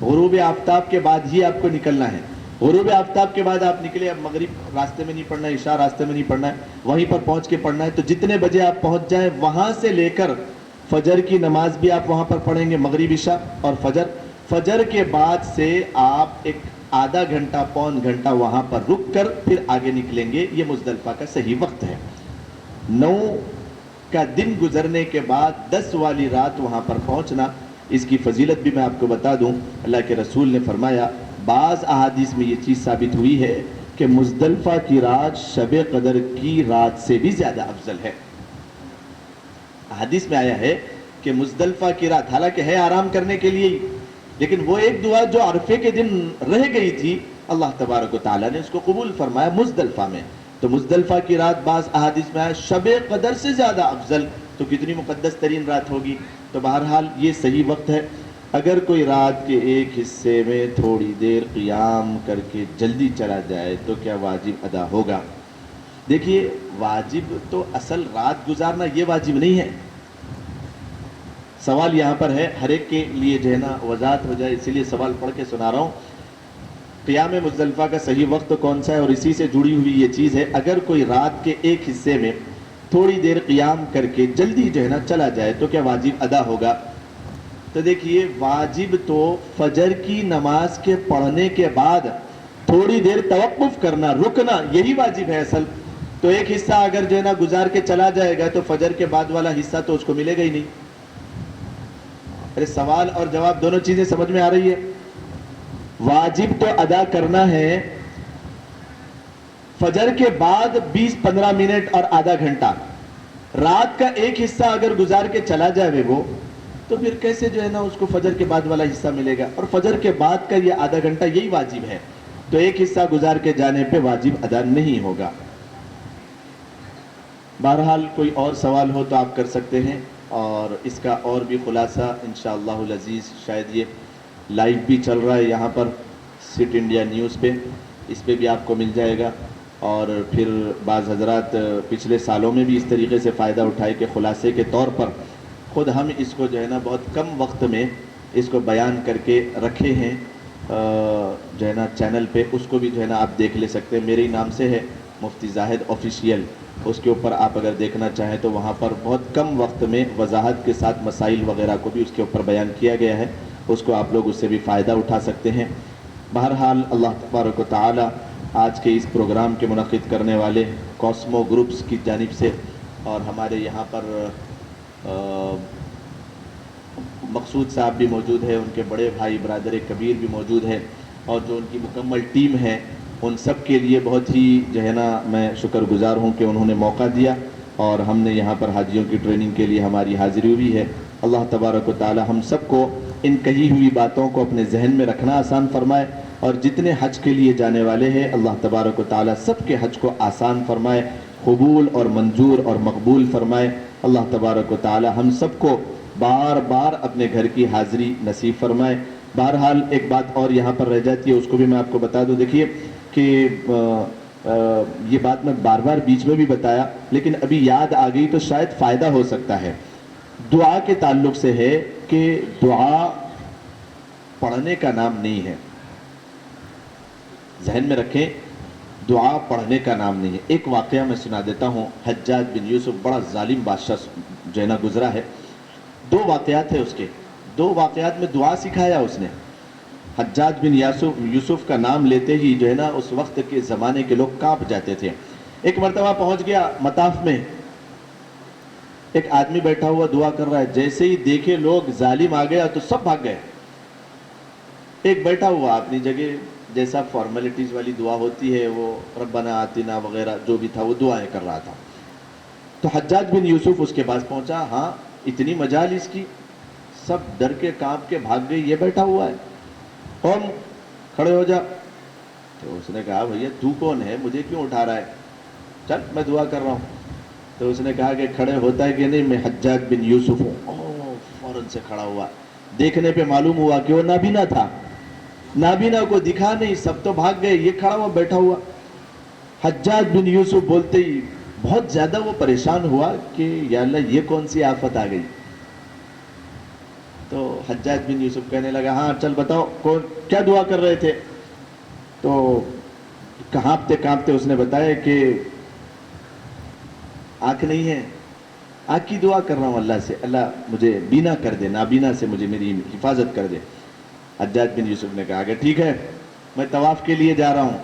غروب آفتاب کے بعد ہی آپ کو نکلنا ہے۔ غروب آفتاب کے بعد آپ نکلے، اب مغرب راستے میں نہیں پڑھنا ہے، عشاء راستے میں نہیں پڑھنا ہے، وہیں پر پہنچ کے پڑھنا ہے، تو جتنے بجے آپ پہنچ جائیں وہاں سے لے کر فجر کی نماز بھی آپ وہاں پر پڑھیں گے، مغرب، عشاء اور فجر کے بعد سے آپ ایک آدھا گھنٹہ پون گھنٹہ وہاں پر رک کر پھر آگے نکلیں گے۔ یہ مزدلفہ کا صحیح وقت ہے۔ 9 کا دن گزرنے کے بعد 10 والی رات وہاں پر پہنچنا، اس کی فضیلت بھی میں آپ کو بتا دوں۔ اللہ کے رسول نے فرمایا، بعض احادیث میں یہ چیز ثابت ہوئی ہے کہ مزدلفہ کی رات شب قدر کی رات سے بھی زیادہ افضل ہے۔ حدیث میں آیا ہے کہ مزدلفہ کی رات، حالانکہ ہے آرام کرنے کے لیے، لیکن وہ ایک دعا جو عرفے کے دن رہ گئی تھی، اللہ تبارک و تعالیٰ نے اس کو قبول فرمایا مزدلفہ میں۔ تو مزدلفہ کی رات بعض احادیث میں آیا شب قدر سے زیادہ افضل، تو کتنی مقدس ترین رات ہوگی۔ تو بہرحال یہ صحیح وقت ہے۔ اگر کوئی رات کے ایک حصے میں تھوڑی دیر قیام کر کے جلدی چلا جائے تو کیا واجب ادا ہوگا؟ دیکھیے، واجب تو اصل رات گزارنا یہ واجب نہیں ہے۔ سوال یہاں پر ہے، ہر ایک کے لیے جو ہے نا وضاحت ہو جائے، اسی لیے سوال پڑھ کے سنا رہا ہوں۔ قیام مزدلفہ کا صحیح وقت کون سا ہے؟ اور اسی سے جڑی ہوئی یہ چیز ہے، اگر کوئی رات کے ایک حصے میں تھوڑی دیر قیام کر کے جلدی جو ہے نا چلا جائے تو کیا واجب ادا ہوگا؟ تو دیکھیے، واجب تو فجر کی نماز کے پڑھنے کے بعد تھوڑی دیر توقف کرنا، رکنا، یہی واجب ہے اصل۔ تو ایک حصہ اگر جو ہے نا گزار کے چلا جائے گا تو فجر کے بعد والا حصہ تو اس کو ملے گا ہی نہیں۔ ارے سوال اور جواب دونوں چیزیں سمجھ میں آ رہی ہے؟ واجب تو ادا کرنا ہے فجر کے بعد 20-15 منٹ اور آدھا گھنٹہ، رات کا ایک حصہ اگر گزار کے چلا جائے وہ، تو پھر کیسے جو ہے نا اس کو فجر کے بعد والا حصہ ملے گا؟ اور فجر کے بعد کا یہ آدھا گھنٹہ یہی واجب ہے، تو ایک حصہ گزار کے جانے پہ واجب ادا نہیں ہوگا۔ بہرحال کوئی اور سوال ہو تو آپ کر سکتے ہیں، اور اس کا اور بھی خلاصہ انشاءاللہ العزیز، شاید یہ لائیو بھی چل رہا ہے یہاں پر سٹ انڈیا نیوز پہ، اس پہ بھی آپ کو مل جائے گا۔ اور پھر بعض حضرات پچھلے سالوں میں بھی اس طریقے سے فائدہ اٹھائے کہ خلاصے کے طور پر خود ہم اس کو جو ہے نا بہت کم وقت میں اس کو بیان کر کے رکھے ہیں جو ہے نا چینل پہ، اس کو بھی جو ہے نا آپ دیکھ لے سکتے ہیں۔ میرے ہی نام سے ہے مفتی زاہد آفیشیل، اس کے اوپر آپ اگر دیکھنا چاہیں تو وہاں پر بہت کم وقت میں وضاحت کے ساتھ مسائل وغیرہ کو بھی اس کے اوپر بیان کیا گیا ہے، اس کو آپ لوگ اس سے بھی فائدہ اٹھا سکتے ہیں۔ بہرحال اللہ تبارک و تعالی آج کے اس پروگرام کے منعقد کرنے والے کوسمو گروپس کی جانب سے، اور ہمارے یہاں پر مقصود صاحب بھی موجود ہے، ان کے بڑے بھائی برادر کبیر بھی موجود ہے، اور جو ان کی مکمل ٹیم ہے، ان سب کے لیے بہت ہی جو ہے نا میں شکر گزار ہوں کہ انہوں نے موقع دیا، اور ہم نے یہاں پر حاجیوں کی ٹریننگ کے لیے ہماری حاضری ہوئی ہے۔ اللہ تبارک و تعالی ہم سب کو ان کہی ہوئی باتوں کو اپنے ذہن میں رکھنا آسان فرمائے، اور جتنے حج کے لیے جانے والے ہیں اللہ تبارک و تعالی سب کے حج کو آسان فرمائے، قبول اور منظور اور مقبول فرمائے۔ اللہ تبارک و تعالی ہم سب کو بار بار اپنے گھر کی حاضری نصیب فرمائے۔ بہرحال ایک بات اور یہاں پر رہ جاتی ہے، اس کو بھی میں آپ کو بتا دوں۔ دیکھیے کہ یہ بات میں بار بار بیچ میں بھی بتایا، لیکن ابھی یاد آ گئی تو شاید فائدہ ہو سکتا ہے۔ دعا کے تعلق سے ہے کہ دعا پڑھنے کا نام نہیں ہے، ذہن میں رکھیں، دعا پڑھنے کا نام نہیں ہے۔ ایک واقعہ میں سنا دیتا ہوں، حجاج بن یوسف بڑا ظالم بادشاہ جو ہے نا گزرا ہے، 2 واقعات ہیں اس کے، 2 واقعات میں دعا سکھایا اس نے۔ حجاج بن یوسف کا نام لیتے ہی جو ہے نا اس وقت کے زمانے کے لوگ کانپ جاتے تھے۔ ایک مرتبہ پہنچ گیا مطاف میں، ایک آدمی بیٹھا ہوا دعا کر رہا ہے، جیسے ہی دیکھے لوگ ظالم آ گیا تو سب بھاگ گئے. ایک بیٹھا ہوا اپنی جگہ، جیسا فارمیلٹیز والی دعا ہوتی ہے وہ ربنا آتنا وغیرہ جو بھی تھا وہ دعائیں کر رہا تھا. تو حجاج بن یوسف اس کے پاس پہنچا. ہاں اتنی مجال اس کی، سب ڈر کے کانپ کے بھاگ گئی، یہ بیٹھا ہوا ہے. قوم کھڑے ہو جا. تو اس نے کہا بھیا تو کون ہے، مجھے کیوں اٹھا رہا ہے، چل میں دعا کر رہا ہوں. تو اس نے کہا کہ کھڑے ہوتا ہے کہ نہیں، میں حجاج بن یوسف ہوں. فوراً سے کھڑا ہوا. دیکھنے پہ معلوم ہوا کہ وہ نابینا تھا، نابینا کو دکھا نہیں، سب تو بھاگ گئے، یہ کھڑا ہوا بیٹھا ہوا. حجاج بن یوسف بولتے ہی بہت زیادہ وہ پریشان ہوا کہ یا اللہ یہ کون سی آفت آ گئی. تو حجاج بن یوسف کہنے لگا ہاں چل بتاؤ کون کیا دعا کر رہے تھے. تو کانپتے کانپتے اس نے بتایا کہ آنکھ نہیں ہے، آنکھ کی دعا کر رہا ہوں اللہ سے، اللہ مجھے بینا کر دے، نابینا سے مجھے میری حفاظت کر دے. حجاج بن یوسف نے کہا کہ ٹھیک ہے میں طواف کے لیے جا رہا ہوں،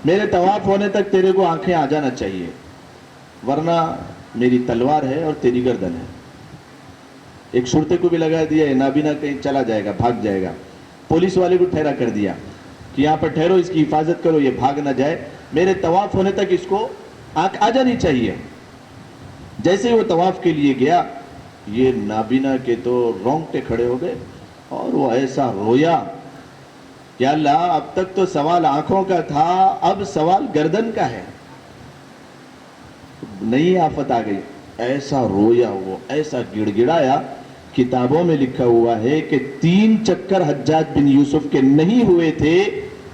میرے طواف ہونے تک تیرے کو آنکھیں آ جانا چاہیے، ورنہ میری تلوار ہے اور تیری گردن ہے. ایک شرطے کو بھی لگا دیا، نابینا کہیں چلا جائے گا، بھاگ جائے گا. پولیس والے کو ٹھہرا کر دیا کہ یہاں پر ٹھہرو، اس کی حفاظت کرو، یہ بھاگ نہ جائے، میرے طواف ہونے تک اس کو آنکھ آ جانی چاہیے. جیسے ہی وہ طواف کے لیے گیا، یہ نابینا کے تو رونگٹے کھڑے ہو گئے اور وہ ایسا رویا کہ اللہ اب تک تو سوال آنکھوں کا تھا، اب سوال گردن کا ہے. نئی آفت آ گئی. ایسا رویا وہ، ایسا گڑ گڑایا. کتابوں میں لکھا ہوا ہے کہ 3 چکر حجاج بن یوسف کے نہیں ہوئے تھے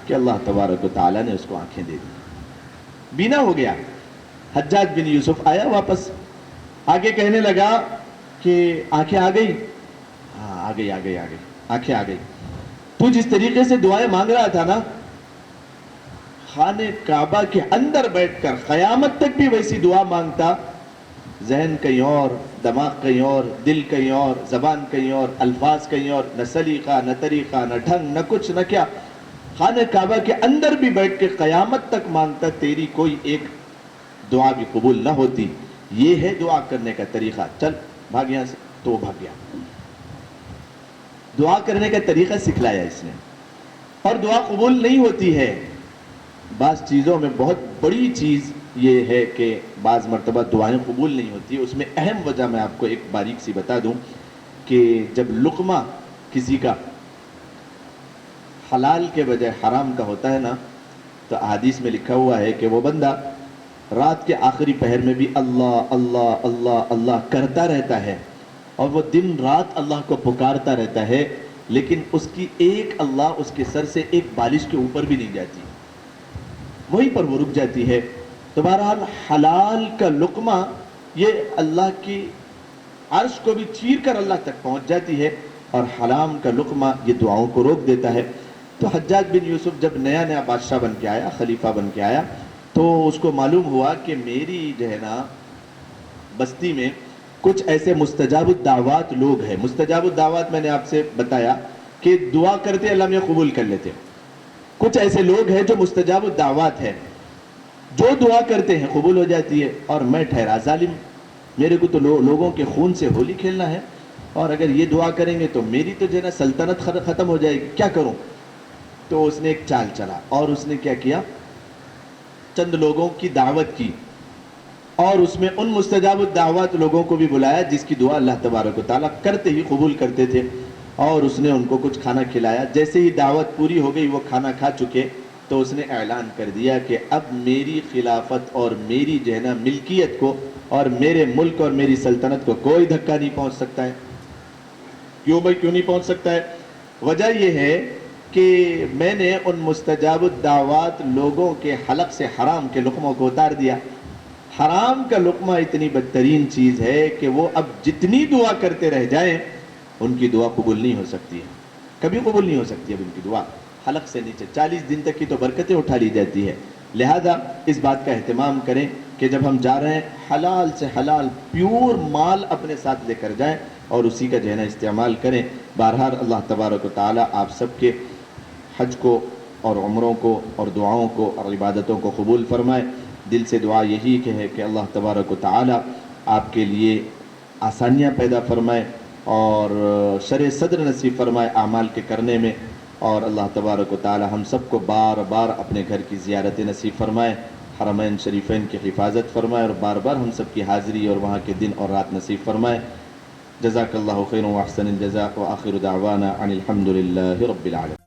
کہ اللہ تبارک و تعالیٰ نے اس کو آنکھیں دے دی، بینا ہو گیا. حجاج بن یوسف آیا واپس، آگے کہنے لگا کہ آنکھیں آ گئی. ہاں آ گئی آنکھیں آ گئی. تو جس طریقے سے دعائیں مانگ رہا تھا نا، خانہ کعبہ کے اندر بیٹھ کر قیامت تک بھی ویسی دعا مانگتا. ذہن کہیں اور، دماغ کہیں اور، دل کہیں اور، زبان کہیں اور، الفاظ کہیں اور، نہ سلیقہ نہ طریقہ نہ ڈھنگ نہ کچھ نہ کیا. خانہ کعبہ کے اندر بھی بیٹھ کے قیامت تک مانگتا، تیری کوئی ایک دعا بھی قبول نہ ہوتی. یہ ہے دعا کرنے کا طریقہ. چل بھاگ یہاں سے. تو بھاگ گیا. دعا کرنے کا طریقہ سکھلایا اس نے. اور دعا قبول نہیں ہوتی ہے. بعض چیزوں میں بہت بڑی چیز یہ ہے کہ بعض مرتبہ دعائیں قبول نہیں ہوتی. اس میں اہم وجہ میں آپ کو ایک باریک سی بتا دوں کہ جب لقمہ کسی کا حلال کے بجائے حرام کا ہوتا ہے نا، تو حدیث میں لکھا ہوا ہے کہ وہ بندہ رات کے آخری پہر میں بھی اللہ اللہ اللہ اللہ کرتا رہتا ہے، اور وہ دن رات اللہ کو پکارتا رہتا ہے، لیکن اس کی ایک اللہ اس کے سر سے ایک بالش کے اوپر بھی نہیں جاتی، وہیں پر وہ رک جاتی ہے. تو بہرحال حلال کا لقمہ یہ اللہ کی عرش کو بھی چیر کر اللہ تک پہنچ جاتی ہے، اور حرام کا لقمہ یہ دعاؤں کو روک دیتا ہے. تو حجاج بن یوسف جب نیا نیا بادشاہ بن کے آیا، خلیفہ بن کے آیا، تو اس کو معلوم ہوا کہ میری جو ہے نا بستی میں کچھ ایسے مستجاب الدعوات لوگ ہیں. مستجاب الدعوات میں نے آپ سے بتایا کہ دعا کرتے اللہ میں قبول کر لیتے. کچھ ایسے لوگ ہیں جو مستجاب الدعوات ہیں، جو دعا کرتے ہیں قبول ہو جاتی ہے. اور میں ٹھہرا ظالم، میرے کو تو لوگوں کے خون سے ہولی کھیلنا ہے، اور اگر یہ دعا کریں گے تو میری تو جو ہے نا سلطنت ختم ہو جائے گی، کیا کروں. تو اس نے ایک چال چلا، اور اس نے کیا کیا، چند لوگوں کی دعوت کی، اور اس میں ان مستجاب الدعوات لوگوں کو بھی بلایا جس کی دعا اللہ تبارک و تعالیٰ کرتے ہی قبول کرتے تھے، اور اس نے ان کو کچھ کھانا کھلایا. جیسے ہی دعوت پوری ہو گئی، وہ کھانا کھا چکے، تو اس نے اعلان کر دیا کہ اب میری خلافت اور میری جو ہے نا ملکیت کو اور میرے ملک اور میری سلطنت کو کوئی دھکا نہیں پہنچ سکتا ہے. کیوں بھائی کیوں نہیں پہنچ سکتا ہے؟ وجہ یہ ہے کہ میں نے ان مستجاب الدعوات لوگوں کے حلق سے حرام کے لقموں کو اتار دیا. حرام کا لقمہ اتنی بدترین چیز ہے کہ وہ اب جتنی دعا کرتے رہ جائیں ان کی دعا قبول نہیں ہو سکتی ہے، کبھی قبول نہیں ہو سکتی. اب ان کی دعا حلق سے نیچے 40 دن تک کی تو برکتیں اٹھا لی جاتی ہے. لہذا اس بات کا اہتمام کریں کہ جب ہم جا رہے ہیں حلال سے حلال پیور مال اپنے ساتھ لے کر جائیں اور اسی کا جو ہے نا استعمال کریں. بہرحال اللہ تبارک و تعالیٰ آپ سب کے حج کو اور عمروں کو اور دعاؤں کو اور عبادتوں کو قبول فرمائے. دل سے دعا یہی کہ ہے کہ اللہ تبارک و تعالی آپ کے لیے آسانیاں پیدا فرمائے اور شرح صدر نصیب فرمائے اعمال کے کرنے میں، اور اللہ تبارک و تعالی ہم سب کو بار بار اپنے گھر کی زیارت نصیب فرمائے، حرمین شریفین کی حفاظت فرمائے، اور بار بار ہم سب کی حاضری اور وہاں کے دن اور رات نصیب فرمائے۔ جزاک اللہ خیر و احسن الجزاء، وآخر دعوانا ان الحمد للہ رب العالمین۔